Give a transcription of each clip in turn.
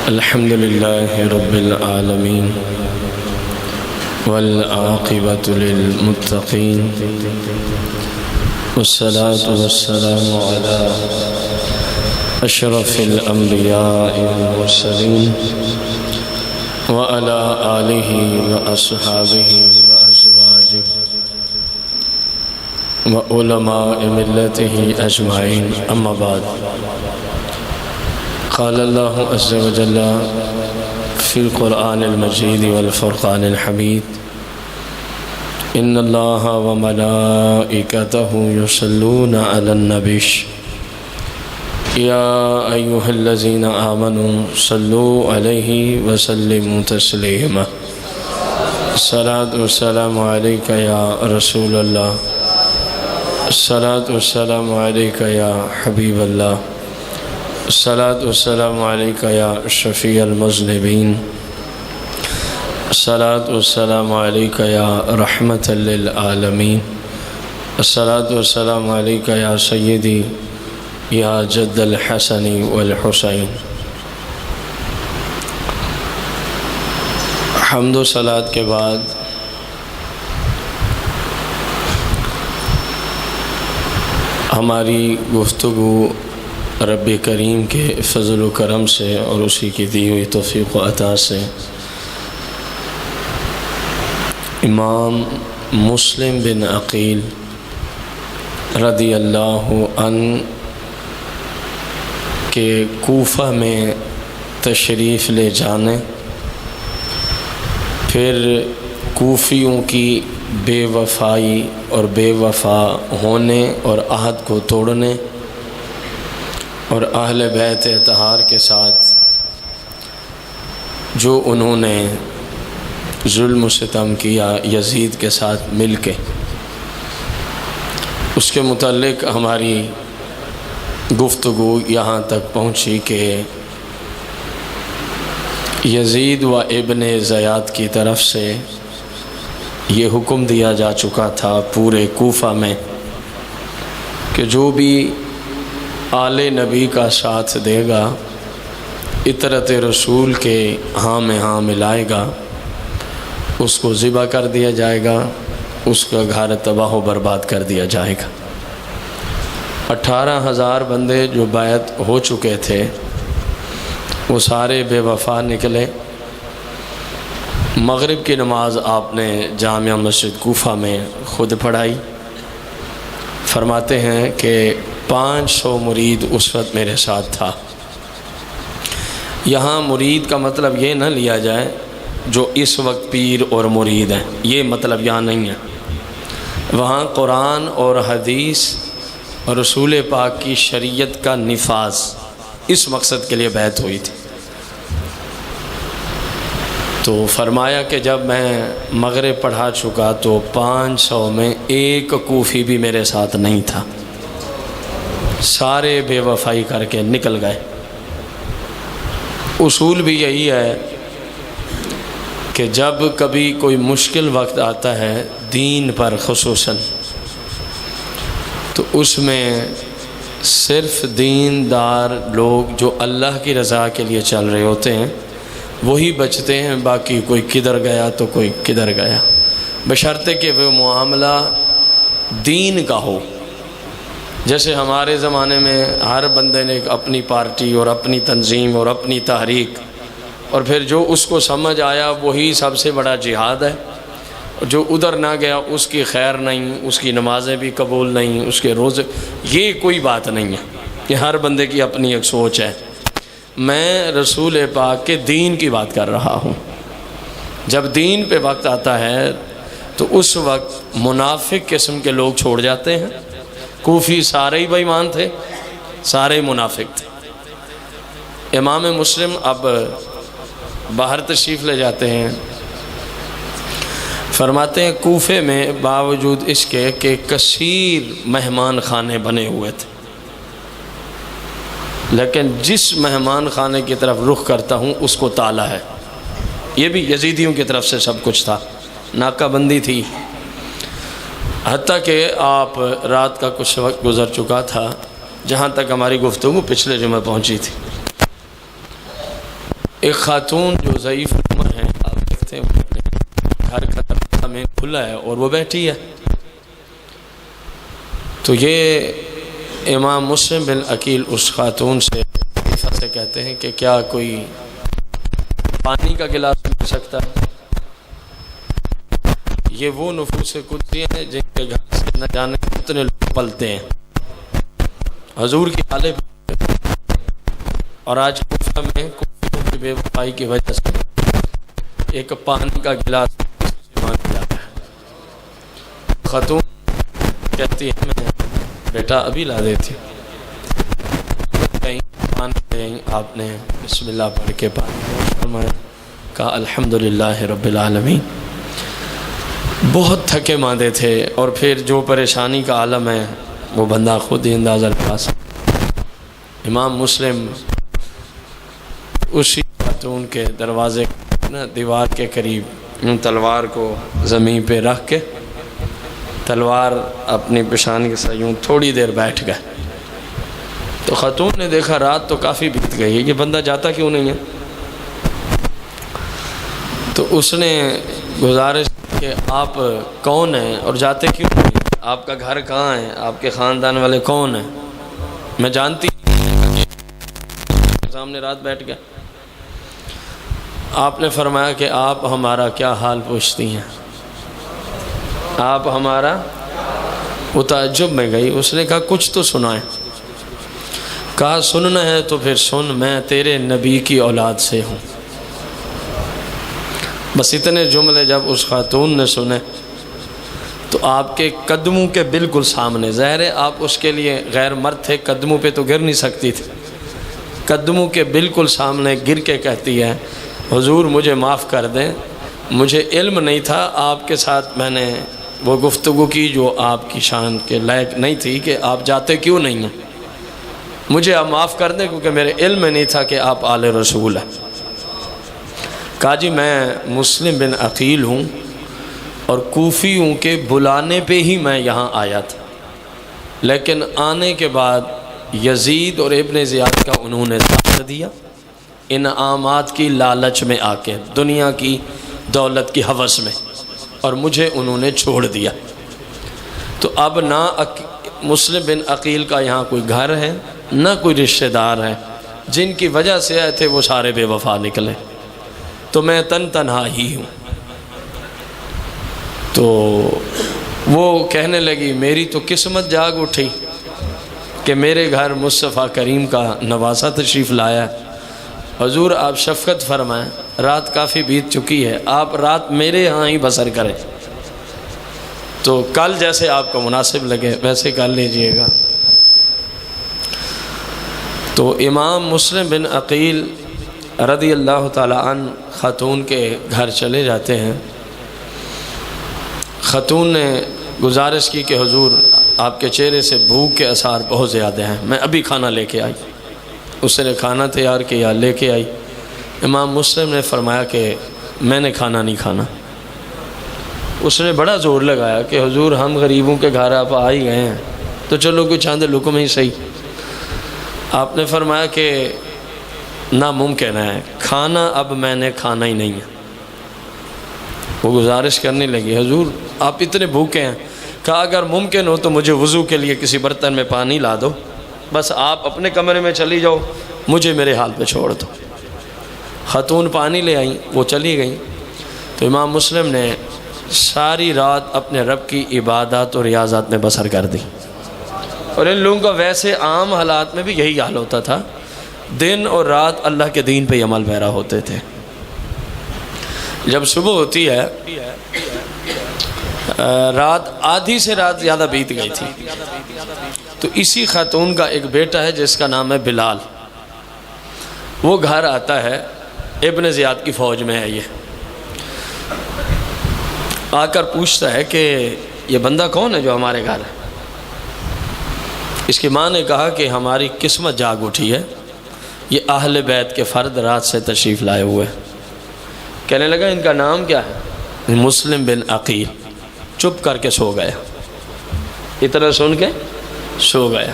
الحمد لله رب العالمين والعاقبة للمتقين والصلاة والسلام على أشرف الأنبياء والمرسلين وعلى آله وأصحابه وأزواجه وعلماء ملته أجمعين. أما بعد، قال الله عز وجل في القرآن المجيد والفرقان الحميد: إن الله وملائكته يصلون على النبي يا أيها الذين آمنوا صلوا عليه وسلموا تسليما. الصلاة والسلام عليك يا رسول الله، الصلاة والسلام عليك يا حبيب الله، الصلاة والسلام عليك يا شفيع المذنبين، الصلاة والسلام عليك يا رحمة للعالمين، الصلاة والسلام عليك يا سيدي يا جد الحسن والحسين. حمد و صلاة کے بعد ہماری گفتگو رب کریم کے فضل و کرم سے اور اسی کی دی ہوئی توفیق و عطا سے امام مسلم بن عقیل رضی اللہ عنہ کے کوفہ میں تشریف لے جانے، پھر کوفیوں کی بے وفائی اور بے وفا ہونے اور عہد کو توڑنے اور اہل بیت اطہار کے ساتھ جو انہوں نے ظلم و ستم کیا یزید کے ساتھ مل کے، اس کے متعلق ہماری گفتگو یہاں تک پہنچی کہ یزید و ابن زیاد کی طرف سے یہ حکم دیا جا چکا تھا پورے کوفہ میں کہ جو بھی آل نبی کا ساتھ دے گا، اطرت رسول کے ہاں میں ہاں ملائے گا، اس کو ذبح کر دیا جائے گا، اس کا گھر تباہ و برباد کر دیا جائے گا۔ 18,000 بندے جو بیعت ہو چکے تھے وہ سارے بے وفا نکلے۔ مغرب کی نماز آپ نے جامع مسجد کوفہ میں خود پڑھائی۔ فرماتے ہیں کہ 500 مرید اس وقت میرے ساتھ تھا۔ یہاں مرید کا مطلب یہ نہ لیا جائے جو اس وقت پیر اور مرید ہیں، یہ مطلب یہاں نہیں ہے۔ وہاں قرآن اور حدیث اور رسول پاک کی شریعت کا نفاذ، اس مقصد کے لیے بیعت ہوئی تھی۔ تو فرمایا کہ جب میں مغرب پڑھا چکا تو 500 میں ایک کوفی بھی میرے ساتھ نہیں تھا، سارے بے وفائی کر کے نکل گئے۔ اصول بھی یہی ہے کہ جب کبھی کوئی مشکل وقت آتا ہے دین پر خصوصاً، تو اس میں صرف دیندار لوگ جو اللہ کی رضا کے لیے چل رہے ہوتے ہیں وہی بچتے ہیں، باقی کوئی کدھر گیا تو کوئی کدھر گیا، بشرطے کہ وہ معاملہ دین کا ہو۔ جیسے ہمارے زمانے میں ہر بندے نے ایک اپنی پارٹی اور اپنی تنظیم اور اپنی تحریک، اور پھر جو اس کو سمجھ آیا وہی سب سے بڑا جہاد ہے، جو ادھر نہ گیا اس کی خیر نہیں، اس کی نمازیں بھی قبول نہیں، اس کے روزے، یہ کوئی بات نہیں ہے، یہ ہر بندے کی اپنی ایک سوچ ہے۔ میں رسول پاک کے دین کی بات کر رہا ہوں۔ جب دین پہ وقت آتا ہے تو اس وقت منافق قسم کے لوگ چھوڑ جاتے ہیں۔ کوفی سارے ہی بے ایمان تھے، سارے ہی منافق تھے۔ امام مسلم اب باہر تشریف لے جاتے ہیں، فرماتے ہیں کوفے میں باوجود اس کے کہ کثیر مہمان خانے بنے ہوئے تھے، لیکن جس مہمان خانے کی طرف رخ کرتا ہوں اس کو تالا ہے۔ یہ بھی یزیدیوں کی طرف سے سب کچھ تھا، ناکہ بندی تھی۔ حتیٰ کہ آپ رات کا کچھ وقت گزر چکا تھا، جہاں تک ہماری گفتگو پچھلے جمعہ پہنچی تھی، ایک خاتون جو ضعیف العمر ہے، آپ دیکھتے ہیں وہ اپنے گھر کا دروازہ میں کھلا ہے اور وہ بیٹھی ہے. تو یہ امام مسلم بن عقیل اس خاتون سے کہتے ہیں کہ کیا کوئی پانی کا گلاس مل سکتا ہے؟ یہ وہ نفوس قدسی ہیں جن کے گھر سے نہ جانے کتنے لوگ پلتے ہیں. حضور کی حالے اور آج کوفہ میں کوفیوں کی بے وفائی کی وجہ سے ایک پانی کا گلاس مانگ جاتا ہے. خاتون کہتی ہے میں بیٹا ابھی لا دیتی کہیں آپ نے بسم اللہ پڑھ کے پانی فرمایا، کہا الحمدللہ رب العالمین. بہت تھکے ماندے تھے اور پھر جو پریشانی کا عالم ہے وہ بندہ خود ہی اندازہ لگا سکتا. امام مسلم اسی خاتون کے دروازے دیوار کے قریب تلوار کو زمین پہ رکھ کے تلوار اپنی پیشانی کے ساتھ یوں تھوڑی دیر بیٹھ گئے. تو خاتون نے دیکھا رات تو کافی بیت گئی ہے، یہ بندہ جاتا کیوں نہیں ہے؟ تو اس نے گزارش کہ آپ کون ہیں اور جاتے کیوں نہیں؟ آپ کا گھر کہاں ہے؟ آپ کے خاندان والے کون ہیں؟ میں جانتی سامنے رات بیٹھ گیا. آپ نے فرمایا کہ آپ ہمارا کیا حال پوچھتی ہیں؟ آپ ہمارا؟ وہ تعجب میں گئی. اس نے کہا کچھ تو سنائیں. کہا سننا ہے تو پھر سن، میں تیرے نبی کی اولاد سے ہوں. بس اتنے جملے جب اس خاتون نے سنے تو آپ کے قدموں کے بالکل سامنے، ظاہر ہے آپ اس کے لیے غیر مرد تھے، قدموں پہ تو گر نہیں سکتی تھی، قدموں کے بالکل سامنے گر کے کہتی ہے حضور مجھے معاف کر دیں، مجھے علم نہیں تھا، آپ کے ساتھ میں نے وہ گفتگو کی جو آپ کی شان کے لائق نہیں تھی کہ آپ جاتے کیوں نہیں ہیں، مجھے آپ معاف کر دیں کیونکہ میرے علم میں نہیں تھا کہ آپ آل رسول ہیں. کہا جی میں مسلم بن عقیل ہوں اور کوفیوں کے بلانے پہ ہی میں یہاں آیا تھا، لیکن آنے کے بعد یزید اور ابن زیاد کا انہوں نے ساتھ دیا انعامات کی لالچ میں آ کے، دنیا کی دولت کی ہوس میں، اور مجھے انہوں نے چھوڑ دیا. تو اب نہ مسلم بن عقیل کا یہاں کوئی گھر ہے نہ کوئی رشتہ دار ہے، جن کی وجہ سے آئے تھے وہ سارے بے وفا نکلے، تو میں تنہا ہی ہوں. تو وہ کہنے لگی میری تو قسمت جاگ اٹھی کہ میرے گھر مصطفیٰ کریم کا نواسہ تشریف لایا ہے. حضور آپ شفقت فرمائیں، رات کافی بیت چکی ہے، آپ رات میرے ہاں ہی بسر کریں، تو کل جیسے آپ کو مناسب لگے ویسے کر لیجئے گا. تو امام مسلم بن عقیل رضی اللہ تعالی عنہ خاتون کے گھر چلے جاتے ہیں. خاتون نے گزارش کی کہ حضور آپ کے چہرے سے بھوک کے آثار بہت زیادہ ہیں، میں ابھی کھانا لے کے آئی. اس نے کھانا تیار کیا، لے کے آئی. امام مسلم نے فرمایا کہ میں نے کھانا نہیں کھانا. اس نے بڑا زور لگایا کہ حضور ہم غریبوں کے گھر آپ آ ہی گئے ہیں تو چلو کوئی چاند لقمہ ہی صحیح. آپ نے فرمایا کہ ناممکن ہے، کھانا اب میں نے کھانا ہی نہیں ہے. وہ گزارش کرنے لگی حضور آپ اتنے بھوکے ہیں. کہا اگر ممکن ہو تو مجھے وضو کے لیے کسی برتن میں پانی لا دو، بس آپ اپنے کمرے میں چلی جاؤ، مجھے میرے حال پہ چھوڑ دو. خاتون پانی لے آئیں، وہ چلی گئیں. تو امام مسلم نے ساری رات اپنے رب کی عبادات اور ریاضات میں بسر کر دی. اور ان لوگوں کا ویسے عام حالات میں بھی یہی حال ہوتا تھا، دن اور رات اللہ کے دین پہ عمل پیرا ہوتے تھے. جب صبح ہوتی ہے رات آدھی سے رات زیادہ بیت گئی تھی، تو اسی خاتون کا ایک بیٹا ہے جس کا نام ہے بلال. وہ گھر آتا ہے، ابن زیاد کی فوج میں ہے. یہ آ کر پوچھتا ہے کہ یہ بندہ کون ہے جو ہمارے گھر ہے؟ اس کی ماں نے کہا کہ ہماری قسمت جاگ اٹھی ہے، یہ اہل بیت کے فرد رات سے تشریف لائے ہوئے. کہنے لگا ان کا نام کیا ہے؟ مسلم بن عقیل. چپ کر کے سو گیا، اتنا سن کے سو گیا.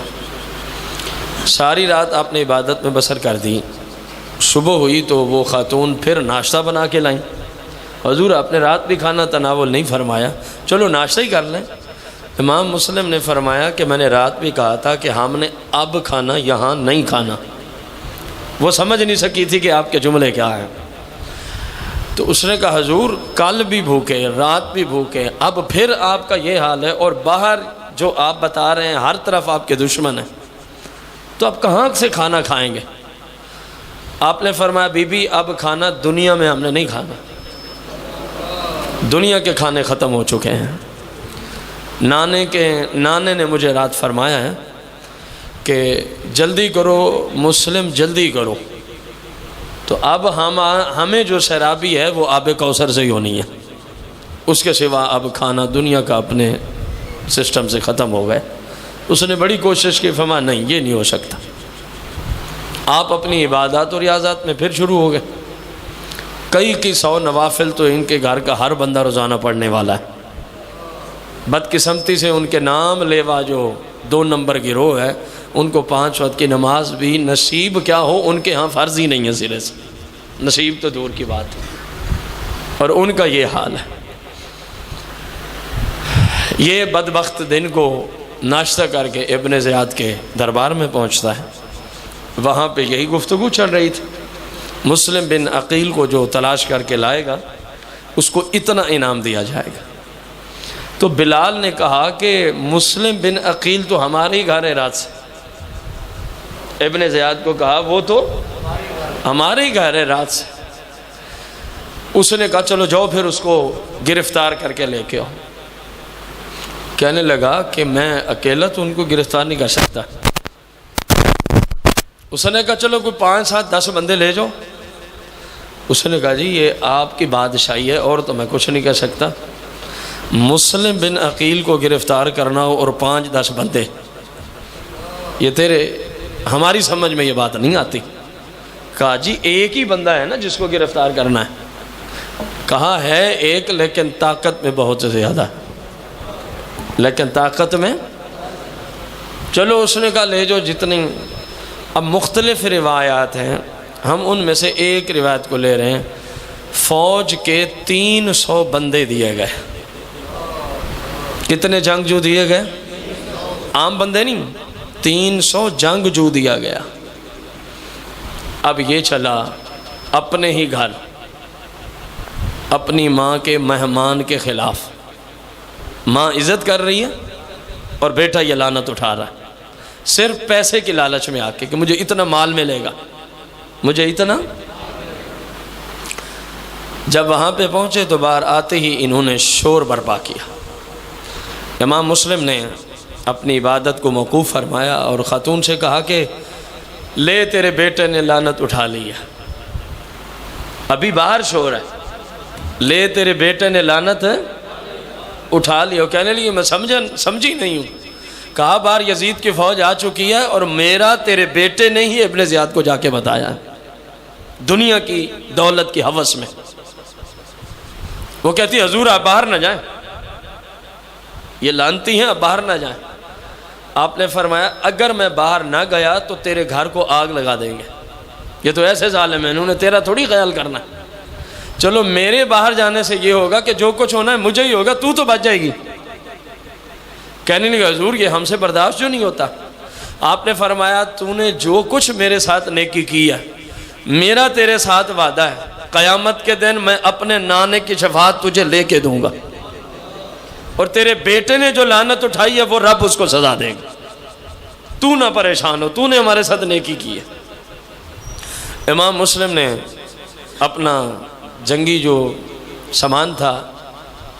ساری رات آپ نے عبادت میں بسر کر دی، صبح ہوئی تو وہ خاتون پھر ناشتہ بنا کے لائیں۔ حضور آپ نے رات بھی کھانا تناول نہیں فرمایا، چلو ناشتہ ہی کر لیں۔ امام مسلم نے فرمایا کہ میں نے رات بھی کہا تھا کہ ہم نے اب کھانا یہاں نہیں کھانا۔ وہ سمجھ نہیں سکی تھی کہ آپ کے جملے کیا ہیں۔ تو اس نے کہا حضور کل بھی بھوکے، رات بھی بھوکے، اب پھر آپ کا یہ حال ہے، اور باہر جو آپ بتا رہے ہیں ہر طرف آپ کے دشمن ہیں، تو اب کہاں سے کھانا کھائیں گے؟ آپ نے فرمایا بی بی اب کھانا دنیا میں ہم نے نہیں کھانا، دنیا کے کھانے ختم ہو چکے ہیں۔ نانے نے مجھے رات فرمایا ہے کہ جلدی کرو مسلم جلدی کرو، تو اب ہمیں جو سیرابی ہے وہ آب کوثر سے ہی ہونی ہے، اس کے سوا اب کھانا دنیا کا اپنے سسٹم سے ختم ہو گئے۔ اس نے بڑی کوشش کی، فرمایا نہیں یہ نہیں ہو سکتا۔ آپ اپنی عبادات اور ریاضات میں پھر شروع ہو گئے۔ کئی 100 نوافل تو ان کے گھر کا ہر بندہ روزانہ پڑھنے والا ہے۔ بدقسمتی سے ان کے نام لیوا جو 2 نمبر گروہ ہے، ان کو 5 وقت کی نماز بھی نصیب کیا ہو، ان کے ہاں فرض ہی نہیں ہے سرے سے، نصیب تو دور کی بات ہے، اور ان کا یہ حال ہے۔ یہ بدبخت دن کو ناشتہ کر کے ابن زیاد کے دربار میں پہنچتا ہے، وہاں پہ یہی گفتگو چل رہی تھی۔ مسلم بن عقیل کو جو تلاش کر کے لائے گا اس کو اتنا انعام دیا جائے گا۔ تو بلال نے کہا کہ مسلم بن عقیل تو ہمارے ہی گھر ہے رات سے۔ ابن زیاد کو کہا وہ تو ہمارے ہی گھر ہے رات سے۔ اس نے کہا چلو جاؤ پھر اس کو گرفتار کر کے لے کے آؤ۔ کہنے لگا کہ میں اکیلا تو ان کو گرفتار نہیں کر سکتا۔ اس نے کہا چلو کوئی 5 7 10 بندے لے جاؤ۔ اس نے کہا جی یہ آپ کی بادشاہی ہے اور تو میں کچھ نہیں کر سکتا، مسلم بن عقیل کو گرفتار کرنا ہو اور 5 10 بندے، یہ ہماری سمجھ میں یہ بات نہیں آتی۔ کہا جی ایک ہی بندہ ہے نا جس کو گرفتار کرنا ہے۔ کہا ہے ایک، لیکن طاقت میں بہت زیادہ ہے، لیکن طاقت میں چلو اس نے کہا لے جو جتنی۔ اب مختلف روایات ہیں، ہم ان میں سے ایک روایت کو لے رہے ہیں۔ فوج کے 300 بندے دیے گئے۔ کتنے جنگجو دیے گئے؟ عام بندے نہیں، 300 جنگجو دیا گیا۔ اب یہ چلا اپنے ہی گھر اپنی ماں کے مہمان کے خلاف، ماں عزت کر رہی ہے اور بیٹا یہ لعنت اٹھا رہا ہے، صرف پیسے کی لالچ میں آ کے کہ مجھے اتنا مال ملے گا، مجھے اتنا۔ جب وہاں پہ پہنچے تو باہر آتے ہی انہوں نے شور برپا کیا۔ امام مسلم نے اپنی عبادت کو موقوف فرمایا اور خاتون سے کہا کہ لے تیرے بیٹے نے لعنت اٹھا لی ہے، ابھی باہر شور ہے، لے تیرے بیٹے نے لعنت اٹھا لی۔ اور کہنے لگی میں سمجھی نہیں ہوں۔ کہا باہر یزید کی فوج آ چکی ہے اور میرا تیرے بیٹے نے ہی ابن زیاد کو جا کے بتایا ہے، دنیا کی دولت کی ہوس میں۔ وہ کہتی حضور آپ باہر نہ جائیں، یہ لانتی ہیں، آپ باہر نہ جائیں۔ آپ نے فرمایا اگر میں باہر نہ گیا تو تیرے گھر کو آگ لگا دیں گے، یہ تو ایسے ظالم ہیں، انہوں نے تیرا تھوڑی خیال کرنا ہے۔ چلو میرے باہر جانے سے یہ ہوگا کہ جو کچھ ہونا ہے مجھے ہی ہوگا، تو بچ جائے گی۔ کہنے لگا حضور یہ ہم سے برداشت جو نہیں ہوتا۔ آپ نے فرمایا تو نے جو کچھ میرے ساتھ نیکی کی ہے، میرا تیرے ساتھ وعدہ ہے قیامت کے دن میں اپنے نانے کی شفاعت تجھے لے کے دوں گا، اور تیرے بیٹے نے جو لعنت اٹھائی ہے وہ رب اس کو سزا دے گا، تو نہ پریشان ہو، تو نے ہمارے ساتھ نیکی کی ہے۔ امام مسلم نے اپنا جنگی جو سامان تھا،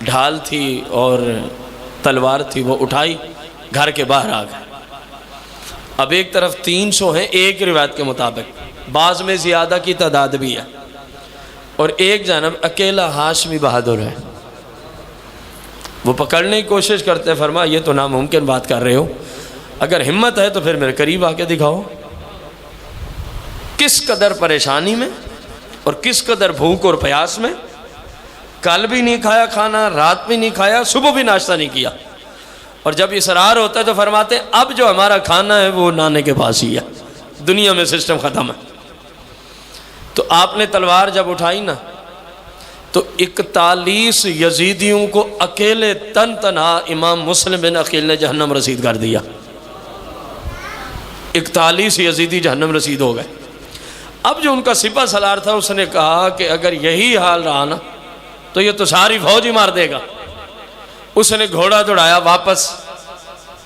ڈھال تھی اور تلوار تھی، وہ اٹھائی، گھر کے باہر آ گئے۔ اب ایک طرف 300 ہیں ایک روایت کے مطابق، بعض میں زیادہ کی تعداد بھی ہے، اور ایک جانب اکیلا ہاشمی بہادر ہے۔ وہ پکڑنے کی کوشش کرتے، فرمایا یہ تو ناممکن بات کر رہے ہو، اگر ہمت ہے تو پھر میرے قریب آ کے دکھاؤ۔ کس قدر پریشانی میں اور کس قدر بھوک اور پیاس میں، کل بھی نہیں کھایا کھانا، رات بھی نہیں کھایا، صبح بھی ناشتہ نہیں کیا، اور جب اصرار ہوتا ہے تو فرماتے اب جو ہمارا کھانا ہے وہ نانے کے پاس ہی ہے۔ دنیا میں سسٹم ختم ہے۔ تو آپ نے تلوار جب اٹھائی نا تو 41 یزیدیوں کو اکیلے تنہا امام مسلم بن عقیل نے جہنم رسید کر دیا۔ 41 یزیدی جہنم رسید ہو گئے۔ اب جو ان کا سپہ سالار تھا اس نے کہا کہ اگر یہی حال رہا نا تو یہ تو ساری فوج ہی مار دے گا۔ اس نے گھوڑا دوڑایا، واپس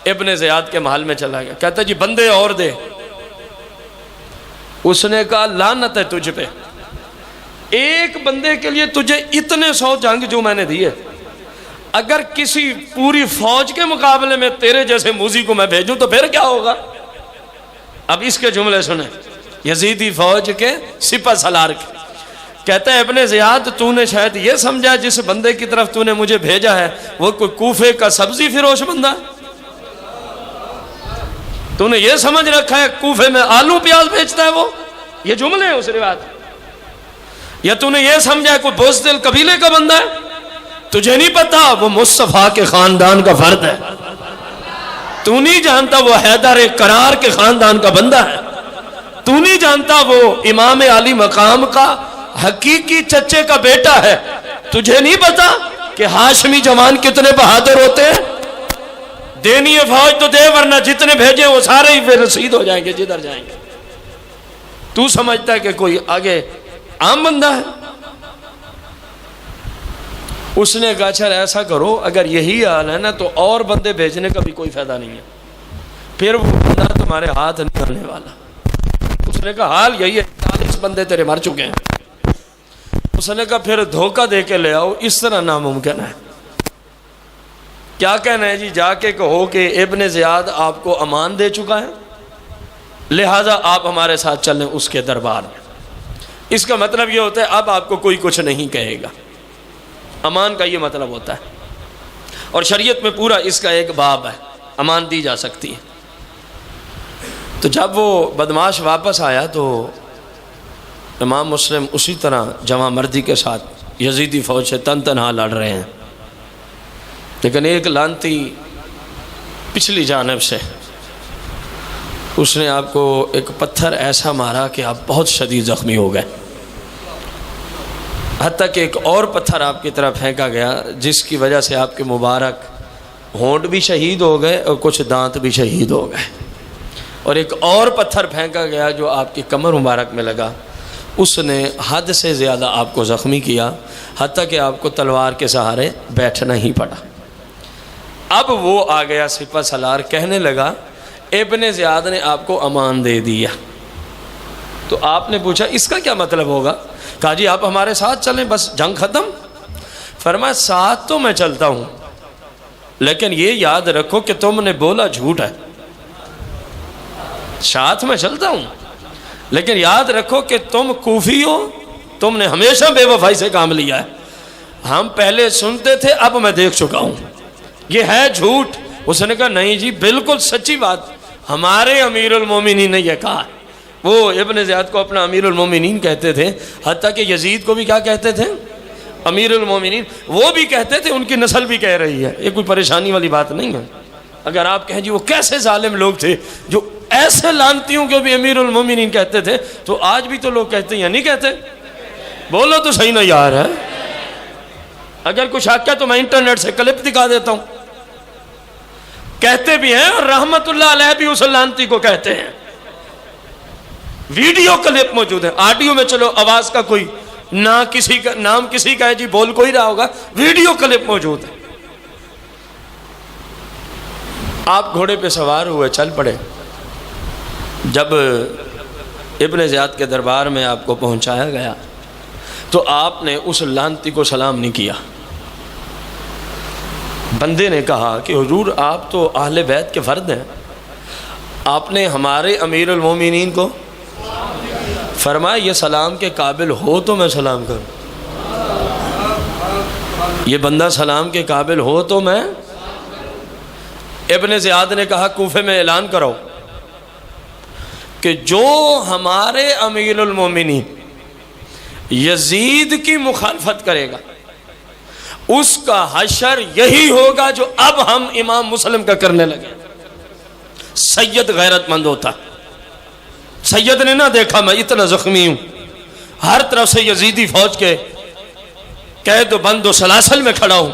ابن زیاد کے محل میں چلا گیا، کہتا جی بندے اور دے۔ اس نے کہا لعنت ہے تجھ پہ، ایک بندے کے لیے تجھے اتنے 100 جنگ جو میں نے دیے، اگر کسی پوری فوج کے مقابلے میں تیرے جیسے موذی کو میں بھیجوں تو پھر کیا ہوگا؟ اب اس کے جملے سنیں، یزیدی فوج کے سپہ سالار کے، کہتا ہے ابن زیاد تو نے شاید یہ سمجھا جس بندے کی طرف تو نے مجھے بھیجا ہے وہ کوئی کوفے کا سبزی فروش بندہ ہے؟ تو نے یہ سمجھ رکھا ہے کوفے میں آلو پیاز بیچتا ہے وہ؟ یہ جملے ہیں اس روایت۔ یا تو نے یہ سمجھا ہے کوئی بزدل قبیلے کا بندہ ہے؟ تجھے نہیں پتا وہ مصطفیٰ کے خاندان کا فرد ہے، تو نہیں جانتا وہ حیدر کرار کے خاندان کا بندہ ہے، تو نہیں جانتا وہ امام علی مقام کا حقیقی چچے کا بیٹا ہے، تجھے نہیں پتا کہ ہاشمی جوان کتنے بہادر ہوتے ہیں؟ دینی ہے فوج تو دے، ورنہ جتنے بھیجے وہ سارے ہی پھر رسید ہو جائیں گے جدھر جائیں گے۔ تو سمجھتا ہے کہ کوئی آگے عام بندہ ہے؟ اس نے کہا اچھا ایسا کرو، اگر یہی حال ہے نا تو اور بندے بھیجنے کا بھی کوئی فائدہ نہیں ہے، پھر وہ بندہ تمہارے ہاتھ نہیں آنے والا۔ اس نے کہا حال یہی ہے، 40 بندے تیرے مر چکے ہیں۔ اس نے کہا پھر دھوکہ دے کے لے آؤ، اس طرح ناممکن ہے۔ کیا کہنا ہے جی؟ جا کے کہو کہ ابن زیاد آپ کو امان دے چکا ہے، لہٰذا آپ ہمارے ساتھ چلیں اس کے دربار میں۔ اس کا مطلب یہ ہوتا ہے اب آپ کو کوئی کچھ نہیں کہے گا، امان کا یہ مطلب ہوتا ہے۔ اور شریعت میں پورا اس کا ایک باب ہے، امان دی جا سکتی ہے۔ تو جب وہ بدماش واپس آیا تو امام مسلم اسی طرح جمع مردی کے ساتھ یزیدی فوج سے تنہا لڑ رہے ہیں، لیکن ایک لانتی پچھلی جانب سے اس نے آپ کو ایک پتھر ایسا مارا کہ آپ بہت شدید زخمی ہو گئے، حتیٰ کہ ایک اور پتھر آپ کی طرف پھینکا گیا جس کی وجہ سے آپ کے مبارک ہونٹ بھی شہید ہو گئے اور کچھ دانت بھی شہید ہو گئے، اور ایک اور پتھر پھینکا گیا جو آپ کی کمر مبارک میں لگا، اس نے حد سے زیادہ آپ کو زخمی کیا، حتیٰ کہ آپ کو تلوار کے سہارے بیٹھنا ہی پڑا۔ اب وہ آ گیا سپہ سالار، کہنے لگا ابن زیاد نے آپ کو امان دے دیا۔ تو آپ نے پوچھا اس کا کیا مطلب ہوگا؟ کہا جی آپ ہمارے ساتھ چلیں، بس جنگ ختم۔ فرمایا ساتھ تو میں چلتا ہوں، لیکن یہ یاد رکھو کہ تم نے بولا جھوٹ ہے۔ ساتھ میں چلتا ہوں لیکن یاد رکھو کہ تم کوفی ہو، تم نے ہمیشہ بے وفائی سے کام لیا ہے، ہم پہلے سنتے تھے اب میں دیکھ چکا ہوں، یہ ہے جھوٹ۔ اس نے کہا نہیں جی بالکل سچی بات، ہمارے امیر المومنین نے یہ کہا۔ وہ ابن زیاد کو اپنا امیر المومنین کہتے تھے، حتیٰ کہ یزید کو بھی کیا کہتے تھے؟ امیر المومنین۔ وہ بھی کہتے تھے، ان کی نسل بھی کہہ رہی ہے، یہ کوئی پریشانی والی بات نہیں ہے۔ اگر آپ کہیں جی وہ کیسے ظالم لوگ تھے جو ایسے لانتیوں کو بھی امیر المومنین کہتے تھے، تو آج بھی تو لوگ کہتے ہیں یا نہیں کہتے؟ بولو تو صحیح نہ یار ہے۔ اگر کچھ حق ہے تو میں انٹرنیٹ سے کلپ دکھا دیتا ہوں، کہتے بھی ہیں، اور رحمت اللہ علیہ بھی اس لانتی کو کہتے ہیں۔ ویڈیو کلپ موجود ہے، آڈیو میں چلو آواز کا کوئی نہ کسی کا نام کسی کا ہے جی، بول کوئی رہا ہوگا، ویڈیو کلپ موجود ہے۔ آپ گھوڑے پہ سوار ہوئے چل پڑے، جب ابن زیاد کے دربار میں آپ کو پہنچایا گیا تو آپ نے اس لانتی کو سلام نہیں کیا۔ بندے نے کہا کہ حضور آپ تو اہل بیت کے فرد ہیں، آپ نے ہمارے امیر المومنین کو فرمایا یہ سلام کے قابل ہو تو میں سلام کروں، یہ بندہ سلام کے قابل ہو تو میں۔ ابن زیاد نے کہا کوفے میں اعلان کرو کہ جو ہمارے امیر المومنین یزید کی مخالفت کرے گا اس کا حشر یہی ہوگا جو اب ہم امام مسلم کا کرنے لگے۔ سید غیرت مند ہوتا، سید نے نہ دیکھا میں اتنا زخمی ہوں، ہر طرف سے یزیدی فوج کے قید و بند و سلاسل میں کھڑا ہوں،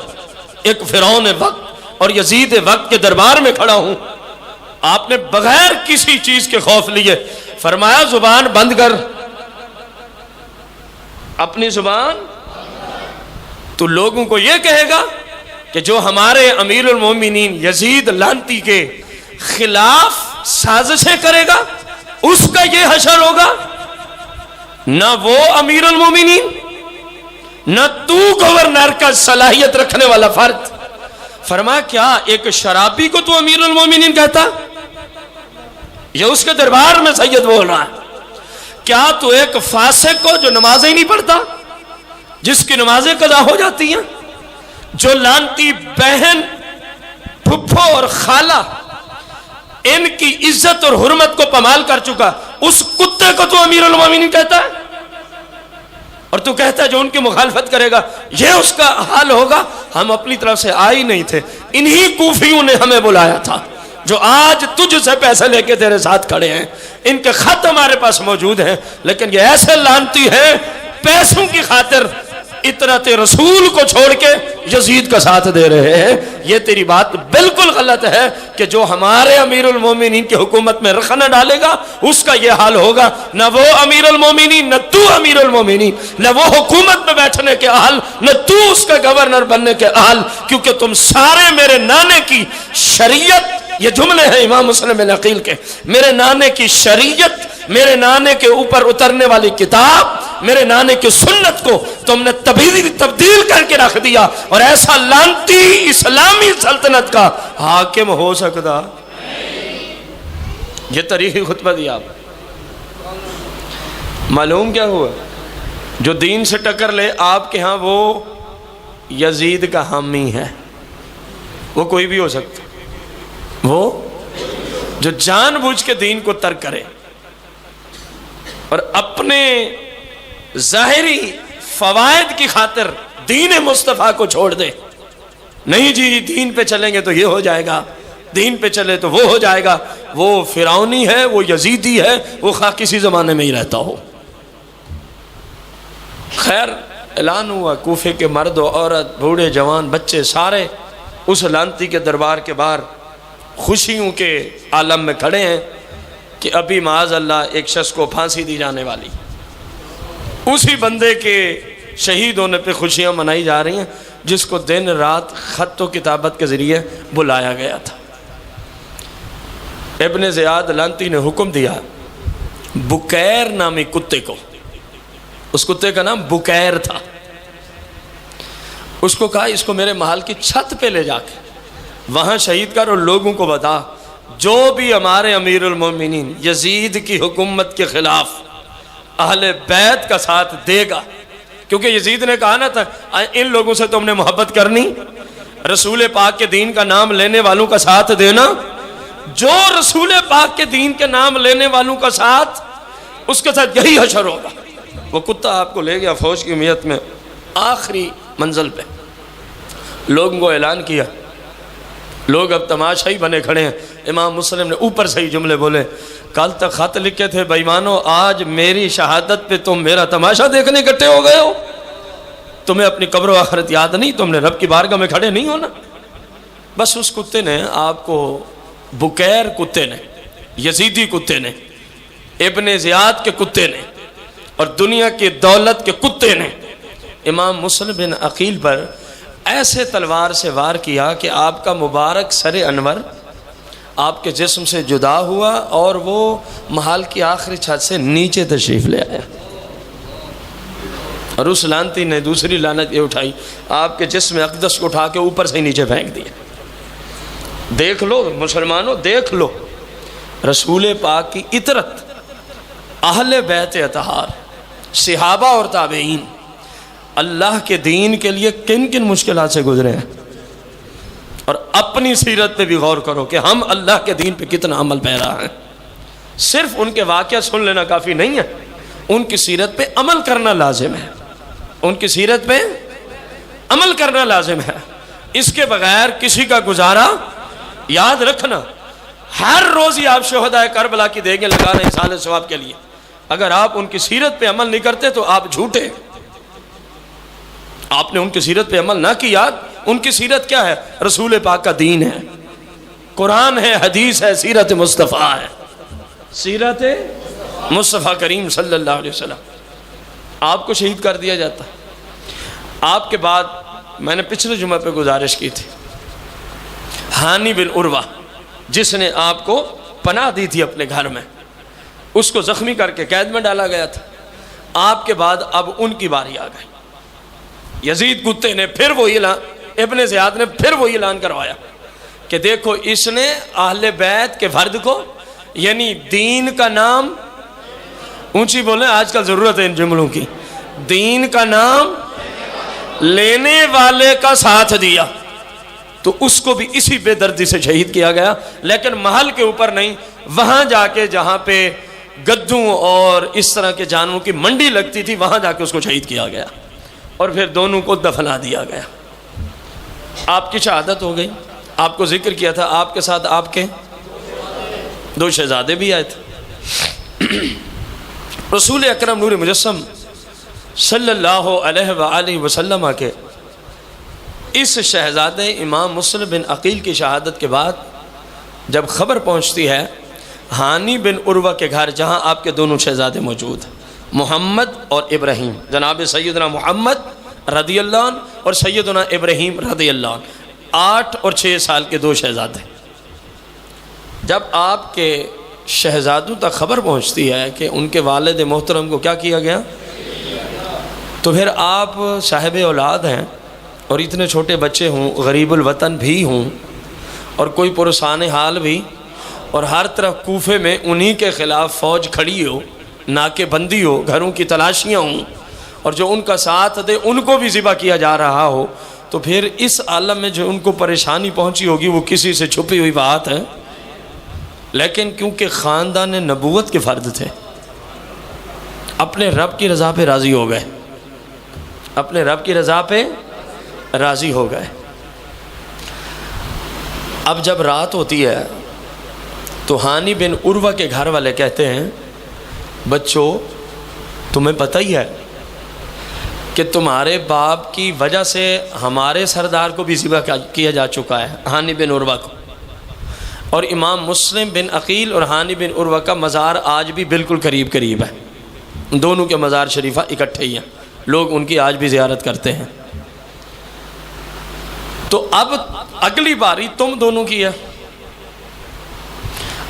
ایک فرعون وقت اور یزید وقت کے دربار میں کھڑا ہوں. آپ نے بغیر کسی چیز کے خوف لیے فرمایا زبان بند کر، اپنی زبان. تو لوگوں کو یہ کہے گا کہ جو ہمارے امیر المومنین یزید لعنتی کے خلاف سازشیں کرے گا اس کا یہ حشر ہوگا. نہ وہ امیر المومنین نہ تو گورنر کا صلاحیت رکھنے والا فرد. فرمایا کیا ایک شرابی کو تو امیر المومنین کہتا؟ یہ اس کے دربار میں سید بول رہا ہے. کیا تو ایک فاسق کو جو نمازیں نہیں پڑھتا، جس کی نمازیں قضا ہو جاتی ہیں، جو لعنتی بہن پھپھو اور خالہ ان کی عزت اور حرمت کو پامال کر چکا، اس کتے کو تو امیر المومنین کہتا ہے؟ اور تو کہتا ہے جو ان کی مخالفت کرے گا یہ اس کا حال ہوگا. ہم اپنی طرف سے آئی نہیں تھے، انہی کوفیوں نے ہمیں بلایا تھا جو آج تجھ سے پیسے لے کے تیرے ساتھ کھڑے ہیں. ان کے خط ہمارے پاس موجود ہیں، لیکن یہ ایسے لعنتی ہیں پیسوں کی خاطر اطرت رسول کو چھوڑ کے یزید کا ساتھ دے رہے ہیں. یہ تیری بات بالکل غلط ہے کہ جو ہمارے امیر المومنین کی حکومت میں رخ نہ ڈالے گا اس کا یہ حال ہوگا. نہ وہ امیر المومنین، نہ تو امیر المومنین، نہ وہ حکومت میں بیٹھنے کے اہل، نہ تو اس کا گورنر بننے کے اہل، کیونکہ تم سارے میرے نانے کی شریعت، یہ جملے ہیں امام مسلم بن عقیل کے، میرے نانے کی شریعت، میرے نانے کے اوپر اترنے والی کتاب، میرے نانے کی سنت کو تم نے تبدیل کر کے رکھ دیا. اور ایسا لعنتی اسلامی سلطنت کا حاکم ہو سکتا؟ یہ تاریخی خطبہ دیا آپ. معلوم کیا ہوا؟ جو دین سے ٹکر لے آپ کے ہاں وہ یزید کا حامی ہے. وہ کوئی بھی ہو سکتا، وہ جو جان بوجھ کے دین کو ترک کرے اور اپنے ظاہری فوائد کی خاطر دین مصطفیٰ کو چھوڑ دے. نہیں جی دین پہ چلیں گے تو یہ ہو جائے گا، دین پہ چلے تو وہ ہو جائے گا. وہ فرعونی ہے، وہ یزیدی ہے، وہ خواہ کسی زمانے میں ہی رہتا ہو. خیر اعلان ہوا، کوفے کے مرد و عورت، بوڑھے جوان، بچے سارے اس لعنتی کے دربار کے باہر خوشیوں کے عالم میں کھڑے ہیں کہ ابھی معاذ اللہ ایک شخص کو پھانسی دی جانے والی. اسی بندے کے شہید ہونے پہ خوشیاں منائی جا رہی ہیں جس کو دن رات خط و کتابت کے ذریعے بلایا گیا تھا. ابن زیاد لعنتی نے حکم دیا بکیر نامی کتے کو، اس کتے کا نام بکیر تھا، اس کو کہا اس کو میرے محل کی چھت پہ لے جا کے وہاں شہید کر اور لوگوں کو بتا جو بھی ہمارے امیر المومنین یزید کی حکومت کے خلاف اہل بیت کا ساتھ دے گا، کیونکہ یزید نے کہا نا تھا ان لوگوں سے تم نے محبت کرنی، رسول پاک کے دین کا نام لینے والوں کا ساتھ دینا. جو رسول پاک کے دین کے نام لینے والوں کا ساتھ، اس کے ساتھ یہی حشر ہوگا. وہ کتا آپ کو لے گیا فوج کی میت میں آخری منزل پہ. لوگوں کو اعلان کیا، لوگ اب تماشائی بنے کھڑے ہیں. امام مسلم نے اوپر سے ہی جملے بولے، کل تک خط لکھے تھے بےایمانو، آج میری شہادت پہ تم میرا تماشا دیکھنے اکٹھے ہو گئے ہو. تمہیں اپنی قبر و آخرت یاد نہیں، تم نے رب کی بارگاہ میں کھڑے نہیں ہونا. بس اس کتے نے آپ کو، بکیر کتے نے، یزیدی کتے نے، ابن زیاد کے کتے نے اور دنیا کی دولت کے کتے نے امام مسلم بن عقیل پر ایسے تلوار سے وار کیا کہ آپ کا مبارک سر انور آپ کے جسم سے جدا ہوا اور وہ محل کی آخری چھت سے نیچے تشریف لے آیا. اور اس لعنتی نے دوسری لعنت یہ اٹھائی، آپ کے جسم اقدس کو اٹھا کے اوپر سے نیچے پھینک دیا. دیکھ لو مسلمانوں، دیکھ لو رسول پاک کی اطرت، اہل بیت اطہار، صحابہ اور تابعین اللہ کے دین کے لیے کن کن مشکلات سے گزرے ہیں. اور اپنی سیرت پہ بھی غور کرو کہ ہم اللہ کے دین پہ کتنا عمل پیرا ہیں. صرف ان کے واقعہ سن لینا کافی نہیں ہے، ان کی سیرت پہ عمل کرنا لازم ہے. ان کی سیرت پہ عمل کرنا لازم ہے. اس کے بغیر کسی کا گزارا، یاد رکھنا ہر روز ہی آپ شہدائے کربلا کی دیگیں لگا رہے ہیں ایصال ثواب کے لیے. اگر آپ ان کی سیرت پہ عمل نہیں کرتے تو آپ جھوٹے. آپ نے ان کی سیرت پہ عمل نہ کیا. ان کی سیرت کیا ہے؟ رسول پاک کا دین ہے، قرآن ہے، حدیث ہے، سیرت مصطفیٰ ہے. سیرت مصطفیٰ کریم صلی اللہ علیہ وسلم. آپ کو شہید کر دیا جاتا. آپ کے بعد میں نے پچھلے جمعہ پہ گزارش کی تھی، ہانی بن عروہ جس نے آپ کو پناہ دی تھی اپنے گھر میں، اس کو زخمی کر کے قید میں ڈالا گیا تھا. آپ کے بعد اب ان کی باری آ گئی. یزید کتے نے پھر وہ اعلان، ابن زیاد نے پھر وہ اعلان کروایا کہ دیکھو اس نے اہل بیت کے فرد کو، یعنی دین کا نام، اونچی بولیں آج کل ضرورت ہے ان جملوں کی، دین کا نام لینے والے کا ساتھ دیا. تو اس کو بھی اسی بے دردی سے شہید کیا گیا، لیکن محل کے اوپر نہیں، وہاں جا کے جہاں پہ گدھوں اور اس طرح کے جانوروں کی منڈی لگتی تھی وہاں جا کے اس کو شہید کیا گیا، اور پھر دونوں کو دفنا دیا گیا. آپ کی شہادت ہو گئی. آپ کو ذکر کیا تھا آپ کے ساتھ آپ کے 2 شہزادے بھی آئے تھے. رسول اکرم نور مجسم صلی اللہ علیہ وآلہ وسلم کے اس شہزادے امام مسلم بن عقیل کی شہادت کے بعد جب خبر پہنچتی ہے ہانی بن عروہ کے گھر، جہاں آپ کے دونوں شہزادے موجود ہیں، محمد اور ابراہیم، جناب سیدنا محمد رضی اللہ عنہ اور سیدنا ابراہیم رضی اللہ عنہ، 8 اور 6 سال کے 2 شہزادے. جب آپ کے شہزادوں تک خبر پہنچتی ہے کہ ان کے والد محترم کو کیا کیا گیا، تو پھر آپ صاحب اولاد ہیں اور اتنے چھوٹے بچے ہوں، غریب الوطن بھی ہوں اور کوئی پرسان حال بھی، اور ہر طرف کوفے میں انہی کے خلاف فوج کھڑی ہو، ناکے بندی ہو، گھروں کی تلاشیاں ہوں، اور جو ان کا ساتھ دے ان کو بھی ذبح کیا جا رہا ہو، تو پھر اس عالم میں جو ان کو پریشانی پہنچی ہوگی وہ کسی سے چھپی ہوئی بات ہے. لیکن کیونکہ خاندان نبوت کے فرد تھے، اپنے رب کی رضا پہ راضی ہو گئے، اپنے رب کی رضا پہ راضی ہو گئے. اب جب رات ہوتی ہے تو ہانی بن عروہ کے گھر والے کہتے ہیں بچوں تمہیں پتہ ہی ہے کہ تمہارے باپ کی وجہ سے ہمارے سردار کو بھی ذبح کیا جا چکا ہے، ہانی بن عروہ کو، اور امام مسلم بن عقیل اور ہانی بن عروہ کا مزار آج بھی بالکل قریب قریب ہے، دونوں کے مزار شریفہ اکٹھے ہی ہیں، لوگ ان کی آج بھی زیارت کرتے ہیں. تو اب اگلی باری تم دونوں کی ہے،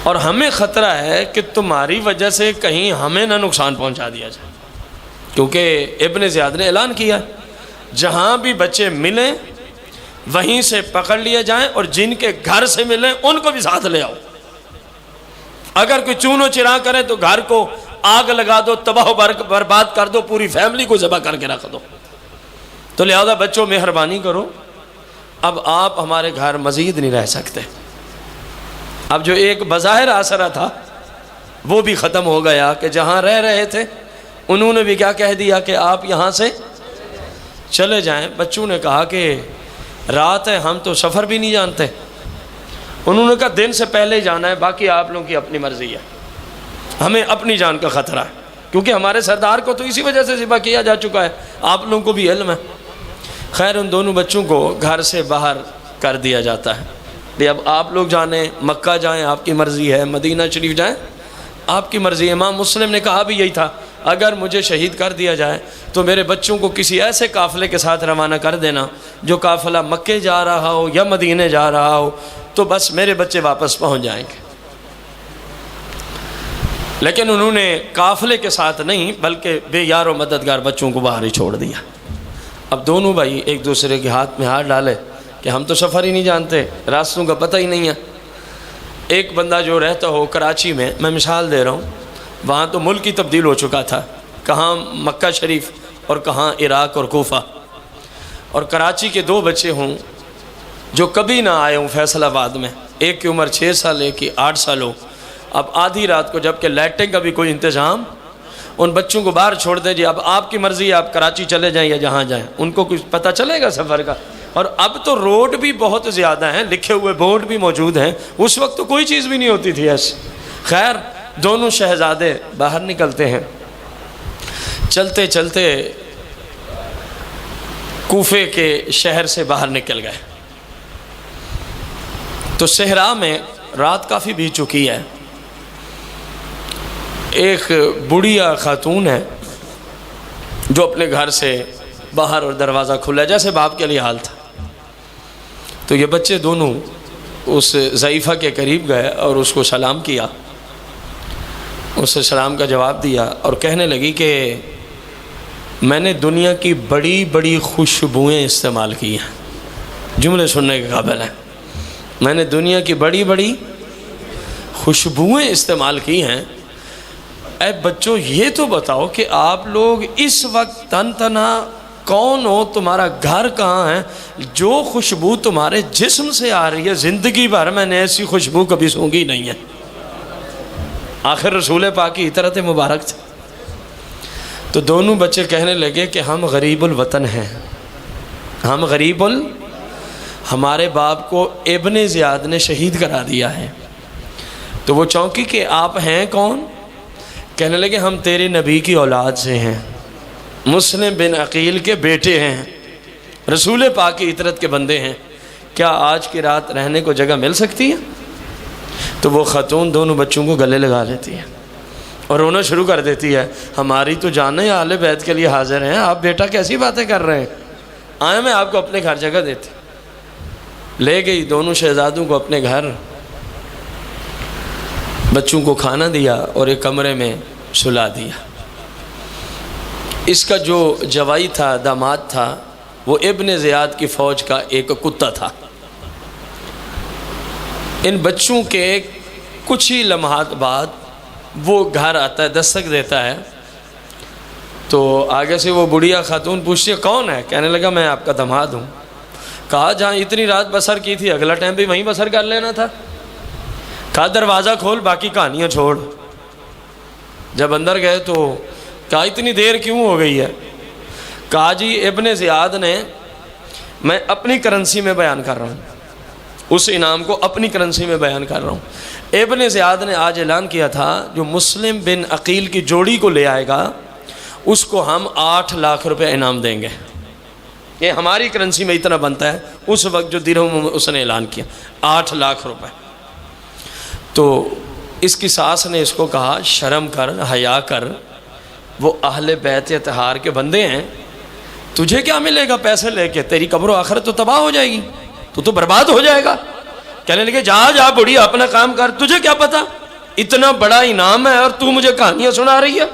اور ہمیں خطرہ ہے کہ تمہاری وجہ سے کہیں ہمیں نہ نقصان پہنچا دیا جائے، کیونکہ ابن زیاد نے اعلان کیا جہاں بھی بچے ملیں وہیں سے پکڑ لیے جائیں، اور جن کے گھر سے ملیں ان کو بھی ساتھ لے آؤ. اگر کوئی چون و چرا کرے تو گھر کو آگ لگا دو، تباہ و برباد کر دو، پوری فیملی کو ذبح کر کے رکھ دو. تو لہذا بچوں مہربانی کرو، اب آپ ہمارے گھر مزید نہیں رہ سکتے. اب جو ایک بظاہر آسرا تھا وہ بھی ختم ہو گیا کہ جہاں رہ رہے تھے انہوں نے بھی کیا کہہ دیا کہ آپ یہاں سے چلے جائیں. بچوں نے کہا کہ رات ہے، ہم تو سفر بھی نہیں جانتے. انہوں نے کہا دن سے پہلے ہی جانا ہے، باقی آپ لوگوں کی اپنی مرضی ہے، ہمیں اپنی جان کا خطرہ ہے، کیونکہ ہمارے سردار کو تو اسی وجہ سے ذبح کیا جا چکا ہے، آپ لوگوں کو بھی علم ہے. خیر ان دونوں بچوں کو گھر سے باہر کر دیا جاتا ہے. اب آپ لوگ جانیں، مکہ جائیں آپ کی مرضی ہے، مدینہ شریف جائیں آپ کی مرضی ہے. امام مسلم نے کہا بھی یہی تھا، اگر مجھے شہید کر دیا جائے تو میرے بچوں کو کسی ایسے قافلے کے ساتھ روانہ کر دینا جو قافلہ مکے جا رہا ہو یا مدینے جا رہا ہو، تو بس میرے بچے واپس پہنچ جائیں گے. لیکن انہوں نے قافلے کے ساتھ نہیں بلکہ بے یار و مددگار بچوں کو باہر ہی چھوڑ دیا. اب دونوں بھائی ایک دوسرے کے ہاتھ میں ہاتھ ڈالے کہ ہم تو سفر ہی نہیں جانتے، راستوں کا پتہ ہی نہیں ہے. ایک بندہ جو رہتا ہو کراچی میں مثال دے رہا ہوں، وہاں تو ملک ہی تبدیل ہو چکا تھا، کہاں مکہ شریف اور کہاں عراق اور کوفہ، اور کراچی کے 2 بچے ہوں جو کبھی نہ آئے ہوں فیصل آباد میں، ایک کی عمر 6 سال ایک کی 8 سال ہو. اب آدھی رات کو جب کہ لائٹنگ کا بھی کوئی انتظام، ان بچوں کو باہر چھوڑ دیں جی اب آپ کی مرضی ہے، آپ کراچی چلے جائیں یا جہاں جائیں. ان کو کچھ پتہ چلے گا سفر کا؟ اور اب تو روڈ بھی بہت زیادہ ہیں، لکھے ہوئے بورڈ بھی موجود ہیں، اس وقت تو کوئی چیز بھی نہیں ہوتی تھی ایسی۔ خیر دونوں شہزادے باہر نکلتے ہیں، چلتے چلتے کوفے کے شہر سے باہر نکل گئے تو صحرا میں رات کافی بیت چکی ہے۔ ایک بڑھیا خاتون ہے جو اپنے گھر سے باہر اور دروازہ کھلا ہے، جیسے باپ کے لیے حال تھا۔ تو یہ بچے دونوں اس ضعیفہ کے قریب گئے اور اس کو سلام کیا، اس سے سلام کا جواب دیا اور کہنے لگی کہ میں نے دنیا کی بڑی بڑی خوشبوئیں استعمال کی ہیں۔ جملے سننے کے قابل ہیں۔ میں نے دنیا کی بڑی بڑی خوشبوئیں استعمال کی ہیں۔ اے بچوں یہ تو بتاؤ کہ آپ لوگ اس وقت تن تنہا کون ہو، تمہارا گھر کہاں ہے؟ جو خوشبو تمہارے جسم سے آ رہی ہے زندگی بھر میں نے ایسی خوشبو کبھی سونگھی نہیں ہے۔ آخر رسول پاک کی عطرت مبارک تھی۔ تو دونوں بچے کہنے لگے کہ ہم غریب الوطن ہیں، ہم ہمارے باپ کو ابن زیاد نے شہید کرا دیا ہے۔ تو وہ چونکی کہ آپ ہیں کون؟ کہنے لگے ہم تیرے نبی کی اولاد سے ہیں، مسلم بن عقیل کے بیٹے ہیں، رسول پاک کی عطرت کے بندے ہیں، کیا آج کی رات رہنے کو جگہ مل سکتی ہے؟ تو وہ خاتون دونوں بچوں کو گلے لگا لیتی ہے اور رونا شروع کر دیتی ہے، ہماری تو جانیں اہل بیت کے لیے حاضر ہیں، آپ بیٹا کیسی باتیں کر رہے ہیں، آئیں میں آپ کو اپنے گھر جگہ دیتی۔ لے گئی دونوں شہزادوں کو اپنے گھر، بچوں کو کھانا دیا اور ایک کمرے میں سلا دیا۔ اس کا جو جوائی تھا، داماد تھا، وہ ابن زیاد کی فوج کا ایک کتا تھا۔ ان بچوں کے کچھ ہی لمحات بعد وہ گھر آتا ہے، دستک دیتا ہے، تو آگے سے وہ بڑھیا خاتون پوچھتی ہے کون ہے؟ کہنے لگا میں آپ کا داماد ہوں۔ کہا جہاں اتنی رات بسر کی تھی اگلا ٹائم بھی وہیں بسر کر لینا تھا۔ کہا دروازہ کھول، باقی کہانیاں چھوڑ۔ جب اندر گئے تو کہا اتنی دیر کیوں ہو گئی ہے؟ کہا جی ابن زیاد نے، میں اپنی کرنسی میں بیان کر رہا ہوں، اس انعام کو اپنی کرنسی میں بیان کر رہا ہوں۔ ابن زیاد نے آج اعلان کیا تھا جو مسلم بن عقیل کی جوڑی کو لے آئے گا اس کو ہم 8 لاکھ روپے انعام دیں گے۔ یہ ہماری کرنسی میں اتنا بنتا ہے، اس وقت جو درہم اس نے اعلان کیا 8 لاکھ روپے۔ تو اس کی ساس نے اس کو کہا شرم کر، حیا کر، وہ اہل بیت اطہار کے بندے ہیں، تجھے کیا ملے گا پیسے لے کے؟ تیری قبر و آخرت تو تباہ ہو جائے گی، تو برباد ہو جائے گا۔ کہنے لگے جا بڑی اپنا کام کر، تجھے کیا پتا اتنا بڑا انعام ہے اور تو مجھے کہانیاں سنا رہی ہے۔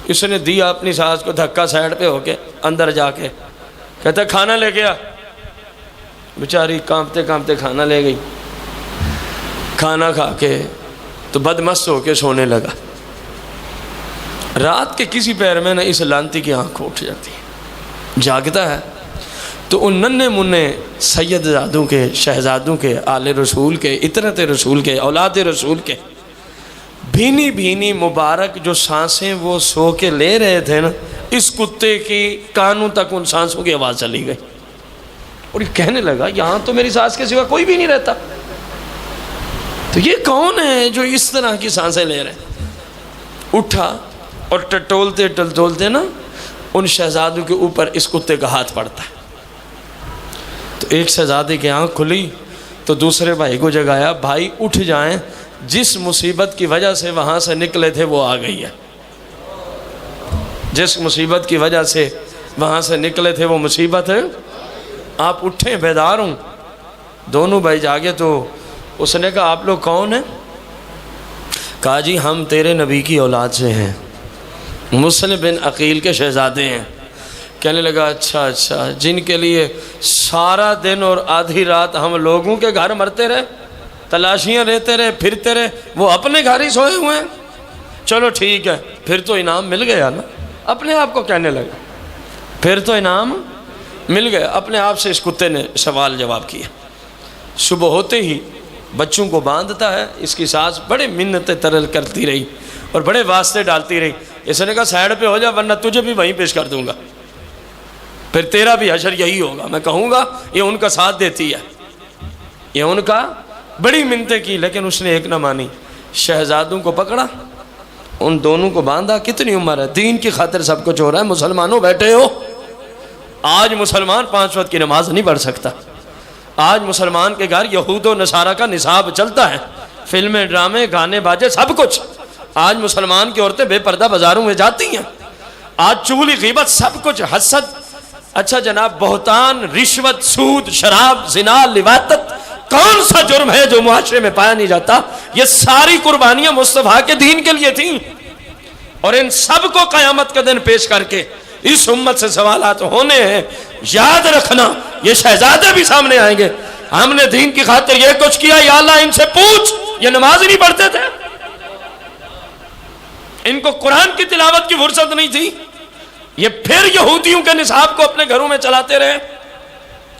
اس نے دیا اپنی ساس کو دھکا، سائڈ پہ ہو کے اندر جا کے کہتا کھانا لے گیا۔ بیچاری کانپتے کانپتے کھانا لے گئی، کھانا کھا کے تو بدمست ہو کے سونے لگا۔ رات کے کسی پیر میں نہ اس لانتی کی آنکھ اٹھ جاتی ہے، جاگتا ہے تو ان ننھے منھے سید زادوں کے، شہزادوں کے، آل رسول کے، عطرت رسول کے، اولاد رسول کے بھینی بھینی مبارک جو سانسیں وہ سو کے لے رہے تھے نا، اس کتے کی کانوں تک ان سانسوں کی آواز چلی گئی اور یہ کہنے لگا یہاں تو میری سانس کے سوا کوئی بھی نہیں رہتا، تو یہ کون ہے جو اس طرح کی سانسیں لے رہے ہیں؟ اٹھا اور ٹٹولتے نا ان شہزادوں کے اوپر اس کتے کا ہاتھ پڑتا ہے۔ تو ایک شہزادے کی آنکھ کھلی تو دوسرے بھائی کو جگایا، بھائی اٹھ جائیں، جس مصیبت کی وجہ سے وہاں سے نکلے تھے وہ آ گئی ہے، جس مصیبت کی وجہ سے وہاں سے نکلے تھے وہ مصیبت ہے، آپ اٹھیں، بیدار ہوں۔ دونوں بھائی جاگے تو اس نے کہا آپ لوگ کون ہیں؟ کہا جی ہم تیرے نبی کی اولاد سے ہیں، مسلم بن عقیل کے شہزادے ہیں۔ کہنے لگا اچھا، جن کے لیے سارا دن اور آدھی رات ہم لوگوں کے گھر مرتے رہے، تلاشیاں لیتے رہے، پھرتے رہے، وہ اپنے گھر ہی سوئے ہوئے ہیں، چلو ٹھیک ہے پھر تو انعام مل گیا نا۔ اپنے آپ کو کہنے لگا پھر تو انعام مل گیا۔ اپنے آپ سے اس کتے نے سوال جواب کیا۔ صبح ہوتے ہی بچوں کو باندھتا ہے، اس کی ساس بڑے منتیں ترل کرتی رہی اور بڑے واسطے ڈالتی رہی۔ اس نے کہا سائڈ پہ ہو جا ورنہ تجھے بھی وہیں پیش کر دوں گا۔ پھر تیرا بھی حشر یہی ہوگا. میں کہوں گا یہ ان کا ساتھ دیتی ہے, یہ ان کا بڑی منتیں کی, لیکن اس نے ایک نہ مانی. شہزادوں کو پکڑا, ان دونوں کو باندھا. کتنی عمر ہے, دین کی خاطر سب کچھ ہو رہا ہے. مسلمانوں بیٹھے ہو, آج مسلمان 5 وقت کی نماز نہیں پڑھ سکتا. آج مسلمان کے گھر یہود و نصارہ کا نصاب چلتا ہے, فلمیں, ڈرامے, گانے باجے, سب کچھ. آج مسلمان کی عورتیں بے پردہ بازاروں میں جاتی ہیں. آج چغلی, غیبت, سب کچھ, حسد. اچھا جناب, بہتان, رشوت, سود, شراب, زنا, لواطت, کون سا جرم ہے جو معاشرے میں پایا نہیں جاتا؟ یہ ساری قربانیاں مصطفیٰ کے دین کے لیے تھیں, اور ان سب کو قیامت کا دن پیش کر کے اس امت سے سوالات ہونے ہیں. یاد رکھنا, یہ شہزادے بھی سامنے آئیں گے. ہم نے دین کی خاطر یہ کچھ کیا, یا اللہ ان سے پوچھ, یہ نماز نہیں پڑھتے تھے, ان کو قرآن کی تلاوت کی فرصت نہیں تھی, یہ پھر یہودیوں کے نصاب کو اپنے گھروں میں چلاتے رہے.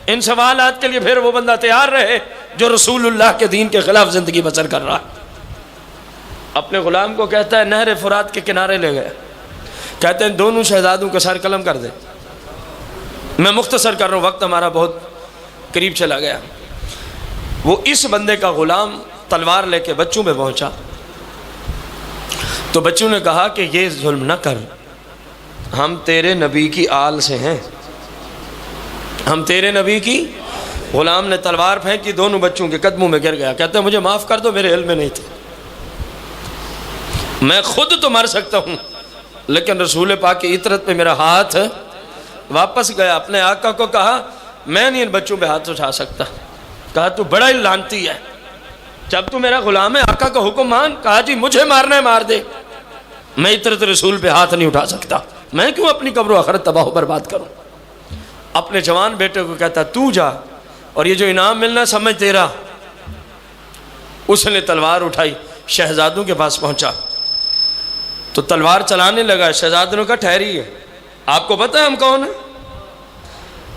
ان سوالات کے لیے پھر وہ بندہ تیار رہے جو رسول اللہ کے دین کے خلاف زندگی بسر کر رہا ہے. اپنے غلام کو کہتا ہے نہر فرات کے کنارے لے گئے, کہتے ہیں دونوں شہزادوں کا سر قلم کر دے. میں مختصر کر رہا ہوں, وقت ہمارا بہت قریب چلا گیا. وہ اس بندے کا غلام تلوار لے کے بچوں میں پہنچا, تو بچوں نے کہا کہ یہ ظلم نہ کر, ہم تیرے نبی کی آل سے ہیں, ہم تیرے نبی کی. غلام نے تلوار پھینکی, دونوں بچوں کے قدموں میں گر گیا. کہتے ہیں مجھے معاف کر دو, میرے علم میں نہیں تھے, میں خود تو مر سکتا ہوں, لیکن رسول پاک کی عطرت پہ میرا ہاتھ. واپس گیا, اپنے آقا کو کہا میں نہیں ان بچوں پہ ہاتھ اٹھا سکتا. کہا تو بڑا ہی لعنتی ہے, جب تو میرا غلام ہے آقا کا حکم مان. کہا جی مجھے مارنا ہے مار دے, میں عطرت رسول پہ ہاتھ نہیں اٹھا سکتا, میں کیوں اپنی قبر و آخرت تباہ و برباد کروں. اپنے جوان بیٹے کو کہتا تو جا, اور یہ جو انعام ملنا سمجھ تیرا. اس نے تلوار اٹھائی, شہزادوں کے پاس پہنچا تو تلوار چلانے لگا. شہزادوں نے کہا ٹھہریے, آپ کو پتہ ہے ہم کون ہیں؟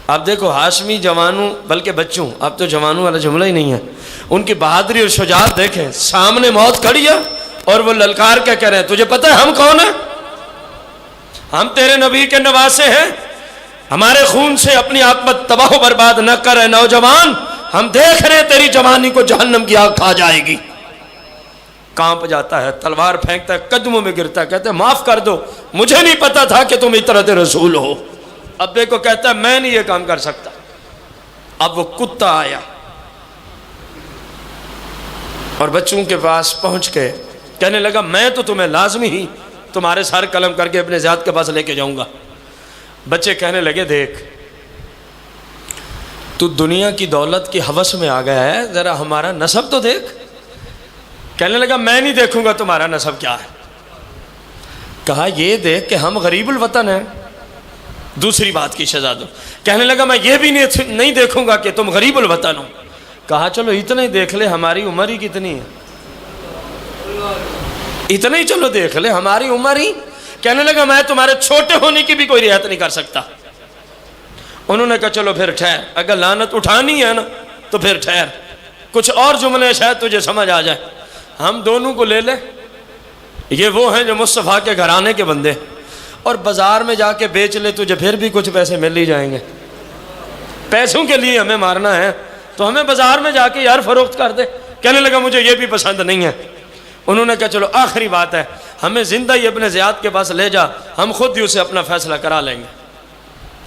آپ دیکھو ہاشمی جوانوں, بلکہ بچوں, اب تو جوانوں والا جملہ ہی نہیں ہے, ان کی بہادری اور شجاعت دیکھیں. سامنے موت کھڑی ہے اور وہ للکار کے کہہ رہے ہیں تجھے پتہ ہے ہم کون ہیں؟ ہم تیرے نبی کے نواسے ہیں, ہمارے خون سے اپنی عاقبت تباہ و برباد نہ کرے نوجوان, ہم دیکھ رہے تیری جوانی کو جہنم کی آگ کھا جائے گی. کانپ جاتا ہے, تلوار پھینکتا ہے, قدموں میں گرتا ہے, کہتے ہیں معاف کر دو, مجھے نہیں پتا تھا کہ تم عطرت رسول ہو. ابے کو کہتا ہے میں نہیں یہ کام کر سکتا. اب وہ کتا آیا اور بچوں کے پاس پہنچ کے کہنے لگا میں تو تمہیں لازمی ہی تمہارے سر قلم کر کے اپنے زیاد کے پاس لے کے جاؤں گا. بچے کہنے لگے دیکھ تو دنیا کی دولت کی ہوس میں آ گیا ہے, ذرا ہمارا نسب تو دیکھ. کہنے لگا میں نہیں دیکھوں گا تمہارا نسب کیا ہے. کہا یہ دیکھ کہ ہم غریب الوطن ہیں. دوسری بات کی شہزادوں, کہنے لگا میں یہ بھی نہیں دیکھوں گا کہ تم غریب الوطن ہو. کہا چلو اتنا ہی دیکھ لے, ہماری عمر ہی کتنی ہے, اتنا ہی چلو دیکھ لے, ہماری عمر ہی. کہنے لگا میں تمہارے چھوٹے ہونے کی بھی کوئی رعایت نہیں کر سکتا. انہوں نے کہا چلو پھر ٹھہر, اگر لعنت اٹھانی ہے نا تو پھر ٹھہر, کچھ اور جملے شاید تجھے سمجھ آ جائے. ہم دونوں کو لے لے, یہ وہ ہیں جو مصطفیٰ کے گھرانے کے بندے, اور بازار میں جا کے بیچ لے, تجھے پھر بھی کچھ پیسے مل ہی جائیں گے. پیسوں کے لیے ہمیں مارنا ہے تو ہمیں بازار میں جا کے یار فروخت کر دے. کہنے لگا مجھے یہ بھی پسند نہیں ہے. انہوں نے کہا چلو آخری بات ہے, ہمیں زندہ ہی اپنے زیاد کے پاس لے جا, ہم خود ہی اسے اپنا فیصلہ کرا لیں گے.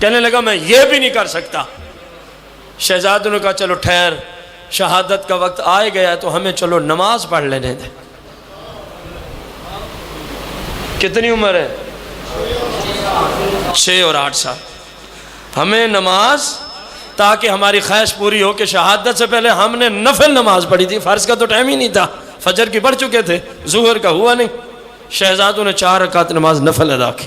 کہنے لگا میں یہ بھی نہیں کر سکتا. شہزادوں نے کہا چلو ٹھہر, شہادت کا وقت آئے گیا تو ہمیں چلو نماز پڑھ لینے دے. کتنی عمر ہے؟ 6 اور 8 سال. ہمیں نماز, تاکہ ہماری خواہش پوری ہو کہ شہادت سے پہلے ہم نے نفل نماز پڑھی تھی, فرض کا تو ٹائم ہی نہیں تھا, فجر کی پڑھ چکے تھے, ظہر کا ہوا نہیں. شہزادوں نے 4 رکعت نماز نفل ادا کی,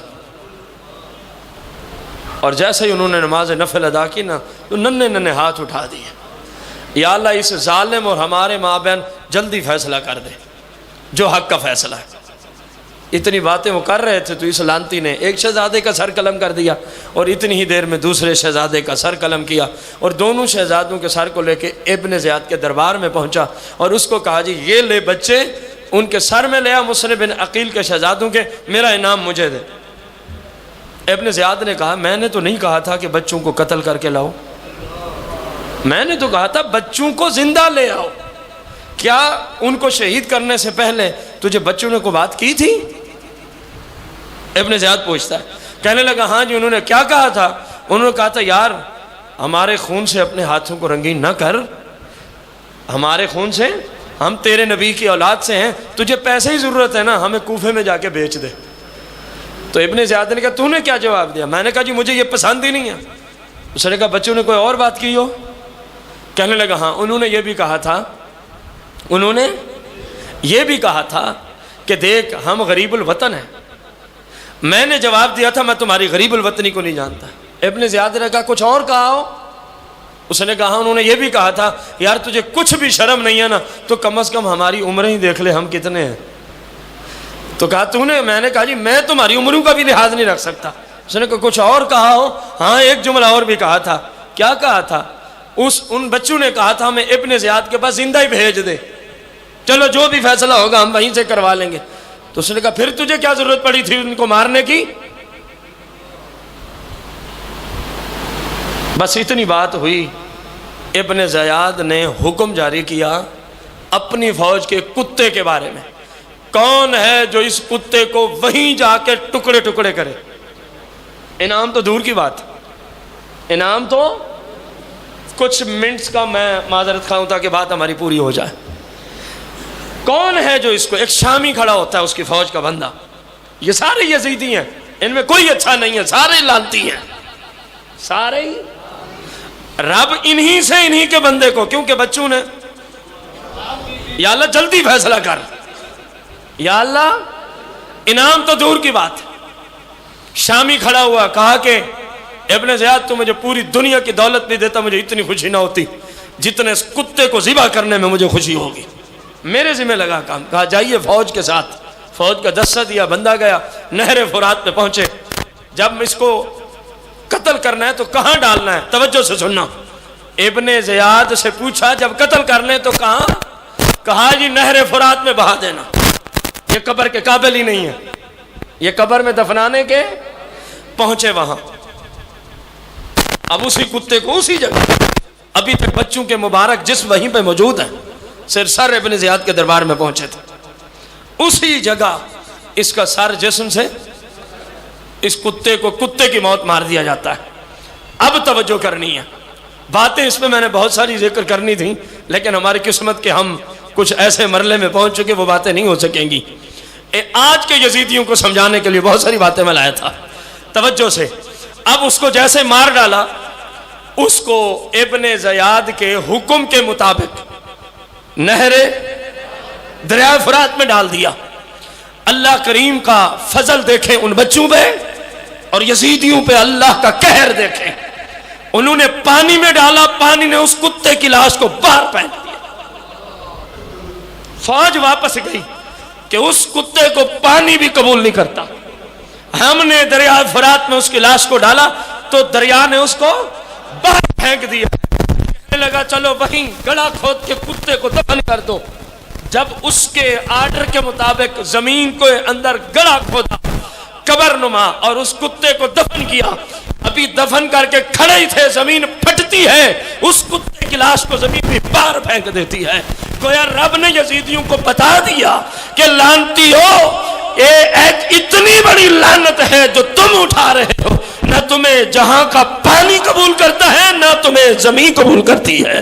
اور جیسے ہی انہوں نے نماز نفل ادا کی نا تو ننھے ننھے ہاتھ اٹھا دیے, یا اللہ اس ظالم اور ہمارے مابین جلدی فیصلہ کر دے جو حق کا فیصلہ ہے. اتنی باتیں وہ کر رہے تھے تو اس لعنتی نے ایک شہزادے کا سر قلم کر دیا, اور اتنی ہی دیر میں دوسرے شہزادے کا سر قلم کیا, اور دونوں شہزادوں کے سر کو لے کے ابن زیاد کے دربار میں پہنچا, اور اس کو کہا جی یہ لے بچے, ان کے سر میں لیا مصعب بن عقیل کے شہزادوں کے, میرا انعام مجھے دے. ابن زیاد نے کہا میں نے تو نہیں کہا تھا کہ بچوں کو قتل کر کے لاؤ، میں نے تو کہا تھا بچوں کو زندہ لے آؤ۔ کیا ان کو شہید کرنے سے پہلے تجھے بچوں نے کو بات کی تھی؟ ابن زیاد پوچھتا ہے، کہنے لگا ہاں جی، انہوں نے کیا کہا تھا؟ انہوں نے کہا تھا یار ہمارے خون سے اپنے ہاتھوں کو رنگین نہ کر، ہمارے خون سے، ہم تیرے نبی کی اولاد سے ہیں، تجھے پیسے ہی ضرورت ہے نا، ہمیں کوفے میں جا کے بیچ دے۔ تو ابن زیاد نے کہا تو نے کیا جواب دیا؟ میں نے کہا جی مجھے یہ پسند ہی نہیں ہے۔ اس نے کہا بچوں نے کوئی اور بات کی ہو؟ کہنے لگا ہاں انہوں نے یہ بھی کہا تھا، انہوں نے یہ بھی کہا تھا کہ دیکھ ہم غریب الوطن ہیں۔ میں نے جواب دیا تھا میں تمہاری غریب الوطنی کو نہیں جانتا۔ ابن زیاد نے کہا کچھ اور کہا ہو؟ اس نے کہا انہوں نے یہ بھی کہا تھا یار تجھے کچھ بھی شرم نہیں ہے نا تو کم از کم ہماری عمریں ہی دیکھ لے ہم کتنے ہیں۔ تو کہا تو نے؟ میں نے کہا جی میں تمہاری عمروں کا بھی لحاظ نہیں رکھ سکتا۔ اس نے کہا کچھ اور کہا ہو؟ ہاں ایک جملہ اور بھی کہا تھا۔ کیا کہا تھا؟ ان بچوں نے کہا تھا ہمیں ابن زیاد کے پاس زندہ ہی بھیج دے، چلو جو بھی فیصلہ ہوگا ہم وہیں سے کروا لیں گے۔ تو اس نے کہا پھر تجھے کیا ضرورت پڑی تھی ان کو مارنے کی؟ بس اتنی بات ہوئی، ابن زیاد نے حکم جاری کیا اپنی فوج کے کتے کے بارے میں، کون ہے جو اس کتے کو وہیں جا کے ٹکڑے ٹکڑے کرے؟ انعام تو دور کی بات، انعام تو کچھ منٹس کا، میں معذرت خواہ ہوں تاکہ بات ہماری پوری ہو جائے۔ کون ہے جو اس کو، ایک شامی کھڑا ہوتا ہے اس کی فوج کا بندہ، یہ سارے یزیدی ہیں، ان میں کوئی اچھا نہیں ہے، سارے لانتی ہیں، سارے ہی۔ رب انہی سے انہی کے بندے کو، کیونکہ بچوں نے یا اللہ جلدی فیصلہ کر، یا اللہ انعام تو دور کی بات۔ شامی کھڑا ہوا، کہا کہ ابن زیاد تو مجھے پوری دنیا کی دولت نہیں دیتا، مجھے اتنی خوشی نہ ہوتی جتنے اس کتے کو ذبح کرنے میں مجھے خوشی ہوگی، میرے ذمہ لگا کام۔ کہا جائیے فوج کے ساتھ، فوج کا دستہ دیا، بندہ گیا، نہر فرات پہ پہنچے۔ جب اس کو قتل کرنا ہے تو کہاں ڈالنا ہے؟ توجہ سے سننا۔ ابن زیاد سے پوچھا جب قتل کرنے تو کہاں؟ کہا جی نہر فرات میں بہا دینا، یہ قبر کے قابل ہی نہیں ہے، یہ قبر میں دفنانے کے۔ پہنچے وہاں، اب اسی کتے کو اسی جگہ، ابھی تک بچوں کے مبارک جسم وہیں پہ موجود ہیں، سر ابن زیاد کے دربار میں پہنچے تھے، اسی جگہ اس کا سر جسم سے اس کتے کو کتے کی موت مار دیا جاتا ہے۔ اب توجہ کرنی ہے، باتیں اس میں نے بہت ساری ذکر کرنی تھی، لیکن ہماری قسمت کے ہم کچھ ایسے مرحلے میں پہنچ چکے وہ باتیں نہیں ہو سکیں گی۔ آج کے یزیدیوں کو سمجھانے کے لیے بہت ساری باتیں میں لایا تھا، توجہ سے۔ اب اس کو جیسے مار ڈالا، اس کو ابن زیاد کے حکم کے مطابق نہر دریائے فرات میں ڈال دیا۔ اللہ کریم کا فضل دیکھیں ان بچوں پہ اور یزیدیوں پہ اللہ کا قہر دیکھیں۔ انہوں نے پانی میں ڈالا، پانی نے اس کتے کی لاش کو باہر پھینک دیا۔ فوج واپس گئی کہ اس کتے کو پانی بھی قبول نہیں کرتا۔ ہم نے دریا فرات میں اس کی لاش کو ڈالا تو دریا نے اس کو باہر پھینک دیا۔ کہنے لگا چلو وہیں گڑھا کھود کے کتے کو دفن کر دو۔ جب اس کے آرڈر کے مطابق زمین کو اندر گڑھا کھودا قبر نما اور اس کتے کو دفن کیا، ابھی دفن کر کے کھڑے ہی تھے، زمین پھٹتی ہے، اس کتے کی لاش کو زمین بھی باہر پھینک دیتی ہے۔ گویا رب نے یزیدیوں کو بتا دیا کہ لعنتی ہو، یہ ایک اتنی بڑی لعنت ہے جو تم اٹھا رہے ہو، نہ تمہیں جہاں کا پانی قبول کرتا ہے نہ تمہیں زمین قبول کرتی ہے۔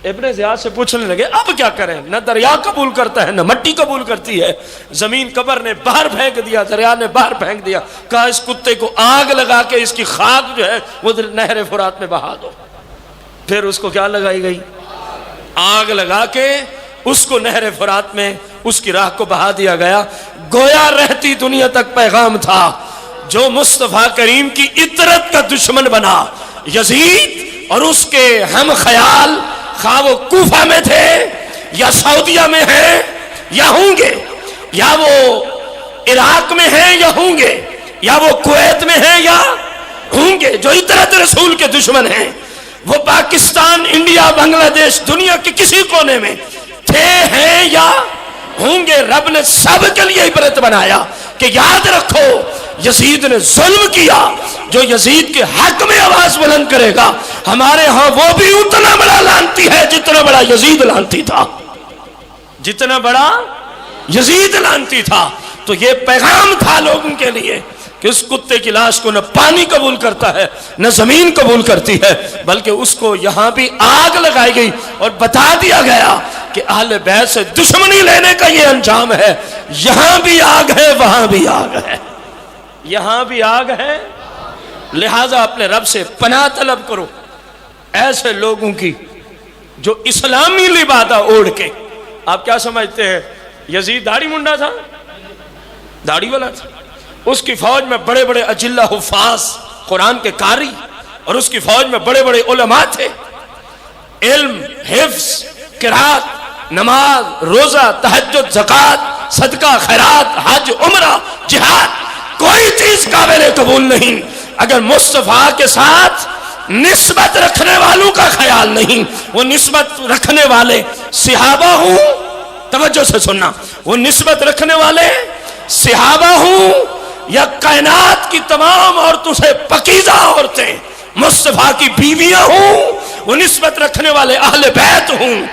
ابن زیاد سے پوچھنے لگے اب کیا کریں؟ نہ دریا قبول کرتا ہے نہ مٹی قبول کرتی ہے۔ زمین قبر نے باہر پھینک دیا، دریا نے باہر پھینک دیا۔ کہا اس کتے کو آگ لگا کے اس کی خاک جو ہے وہ نہر فرات میں بہا دو۔ پھر اس کو کیا لگائی گئی؟ آگ لگا کے اس کو نہر فرات میں اس کی راہ کو بہا دیا گیا۔ گویا رہتی دنیا تک پیغام تھا، جو مصطفیٰ کریم کی اطرت کا دشمن بنا یزید اور اس کے ہم خیال، خواہ وہ کوفہ میں تھے یا سعودیہ میں ہیں یا ہوں گے، یا وہ عراق میں ہیں یا ہوں گے، یا وہ کویت میں ہیں یا ہوں گے، جو اطرت رسول کے دشمن ہیں، وہ پاکستان، انڈیا، بنگلہ دیش، دنیا کے کسی کونے میں تھے، ہیں یا ہوں گے، رب نے سب کے لیے عبرت بنایا کہ یاد رکھو یزید نے ظلم کیا، جو یزید کے حق میں آواز بلند کرے گا ہمارے ہاں وہ بھی اتنا بڑا لعنتی ہے جتنا بڑا یزید لعنتی تھا، جتنا بڑا یزید لعنتی تھا۔ تو یہ پیغام تھا لوگوں کے لیے کہ اس کتے کی لاش کو نہ پانی قبول کرتا ہے نہ زمین قبول کرتی ہے، بلکہ اس کو یہاں بھی آگ لگائی گئی اور بتا دیا گیا کہ اہل بیت سے دشمنی لینے کا یہ انجام ہے، یہاں بھی آگ ہے وہاں بھی آگ ہے، یہاں بھی آگ ہے، لہٰذا اپنے رب سے پناہ طلب کرو ایسے لوگوں کی جو اسلامی لبادہ اوڑھ کے۔ آپ کیا سمجھتے ہیں یزید داڑھی منڈا تھا؟ داڑھی والا تھا۔ اس کی فوج میں بڑے بڑے اجلہ حفاظ قرآن کے قاری، اور اس کی فوج میں بڑے بڑے علماء تھے، علم، حفظ، قرات، نماز، روزہ، تہجد، زکوٰۃ، صدقہ، خیرات، حج، عمرہ، جہاد، کوئی چیز قابل قبول نہیں اگر مصطفیٰ کے ساتھ نسبت رکھنے والوں کا خیال نہیں۔ وہ نسبت رکھنے والے صحابہ ہوں، توجہ سے سننا، وہ نسبت رکھنے والے صحابہ ہوں یا کائنات کی تمام عورتوں سے پاکیزہ عورتیں مصطفیٰ کی بیویاں ہوں، وہ نسبت رکھنے والے اہل بیت ہوں،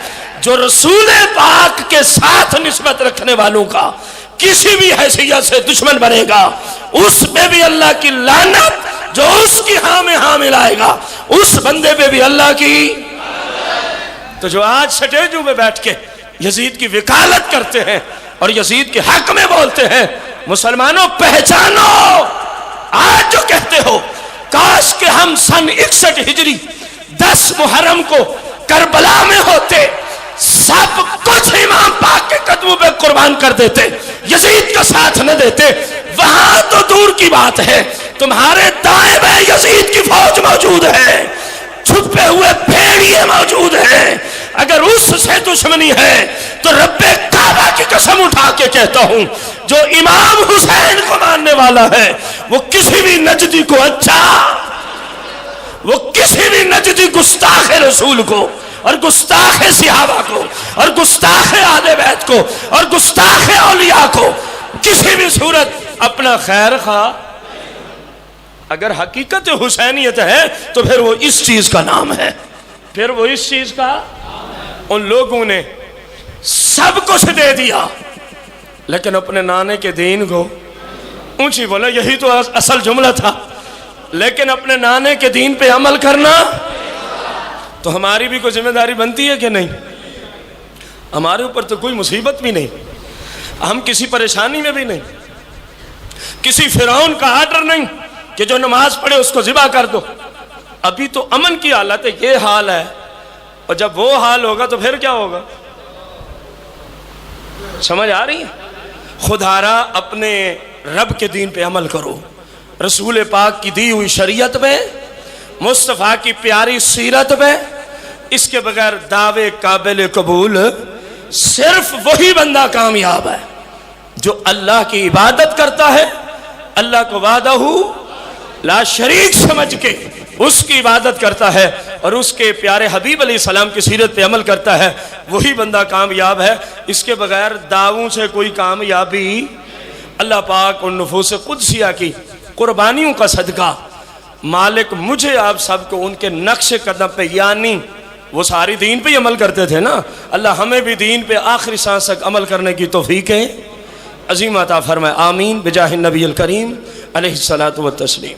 جو رسول پاک کے ساتھ نسبت رکھنے والوں کا کسی بھی حیثیت سے دشمن بنے گا، اس پہ بھی اللہ کی لعنت، جو اس کی ہاں میں ہاں ملائے گا اس بندے پہ بھی اللہ کی۔ تو جو آج سٹیجوں میں بیٹھ کے یزید کی وکالت کرتے ہیں اور یزید کے حق میں بولتے ہیں، مسلمانوں پہچانو، آج جو کہتے ہو کاش کہ ہم سن 61 ہجری 10 محرم کو کربلا میں ہوتے، سب کچھ امام پاک کے قدموں پہ قربان کر دیتے، یزید کا ساتھ نہ دیتے۔ وہاں تو دور کی بات ہے، تمہارے دائیں بائیں یزید کی فوج موجود ہے، چھپے ہوئے بھیڑیے موجود ہیں۔ اگر اس سے دشمنی ہے تو رب کعبہ کی قسم اٹھا کے کہتا ہوں، جو امام حسین کو ماننے والا ہے وہ کسی بھی نجدی کو اچھا، وہ کسی بھی نجدی گستاخ رسول کو اور گستاخ صحابہ کو اور گستاخ اہل بیت کو اور گستاخ اولیاء کو کسی بھی صورت اپنا خیر خواہ، اگر حقیقت حسینیت ہے تو پھر وہ اس چیز کا نام ہے، پھر وہ اس چیز کا۔ ان لوگوں نے سب کچھ دے دیا لیکن اپنے نانے کے دین کو اونچی بولا، یہی تو اصل جملہ تھا، لیکن اپنے نانے کے دین پہ عمل کرنا۔ تو ہماری بھی کوئی ذمہ داری بنتی ہے کہ نہیں؟ ہمارے اوپر تو کوئی مصیبت بھی نہیں، ہم کسی پریشانی میں بھی نہیں، کسی فرعون کا آرڈر نہیں کہ جو نماز پڑھے اس کو ذبح کر دو۔ ابھی تو امن کی حالت ہے، یہ حال ہے، اور جب وہ حال ہوگا تو پھر کیا ہوگا؟ سمجھ آ رہی ہے؟ خدارا اپنے رب کے دین پہ عمل کرو، رسول پاک کی دی ہوئی شریعت میں، مصطفیٰ کی پیاری سیرت میں۔ اس کے بغیر دعوے قابل قبول صرف وہی بندہ کامیاب ہے جو اللہ کی عبادت کرتا ہے، اللہ کو وحدہ لا شریک سمجھ کے اس کی عبادت کرتا ہے اور اس کے پیارے حبیب علیہ السلام کی سیرت پہ عمل کرتا ہے، وہی بندہ کامیاب ہے۔ اس کے بغیر دعووں سے کوئی کامیابی۔ اللہ پاک ان نفوس قدسیہ کی قربانیوں کا صدقہ مالک مجھے آپ سب کو ان کے نقش قدم پہ، یعنی وہ ساری دین پہ عمل کرتے تھے نا، اللہ ہمیں بھی دین پہ آخری سانس تک عمل کرنے کی توفیق عظیم عطا فرمائے، آمین، بجاہ النبی الکریم علیہ الصلاۃ والتسلیم۔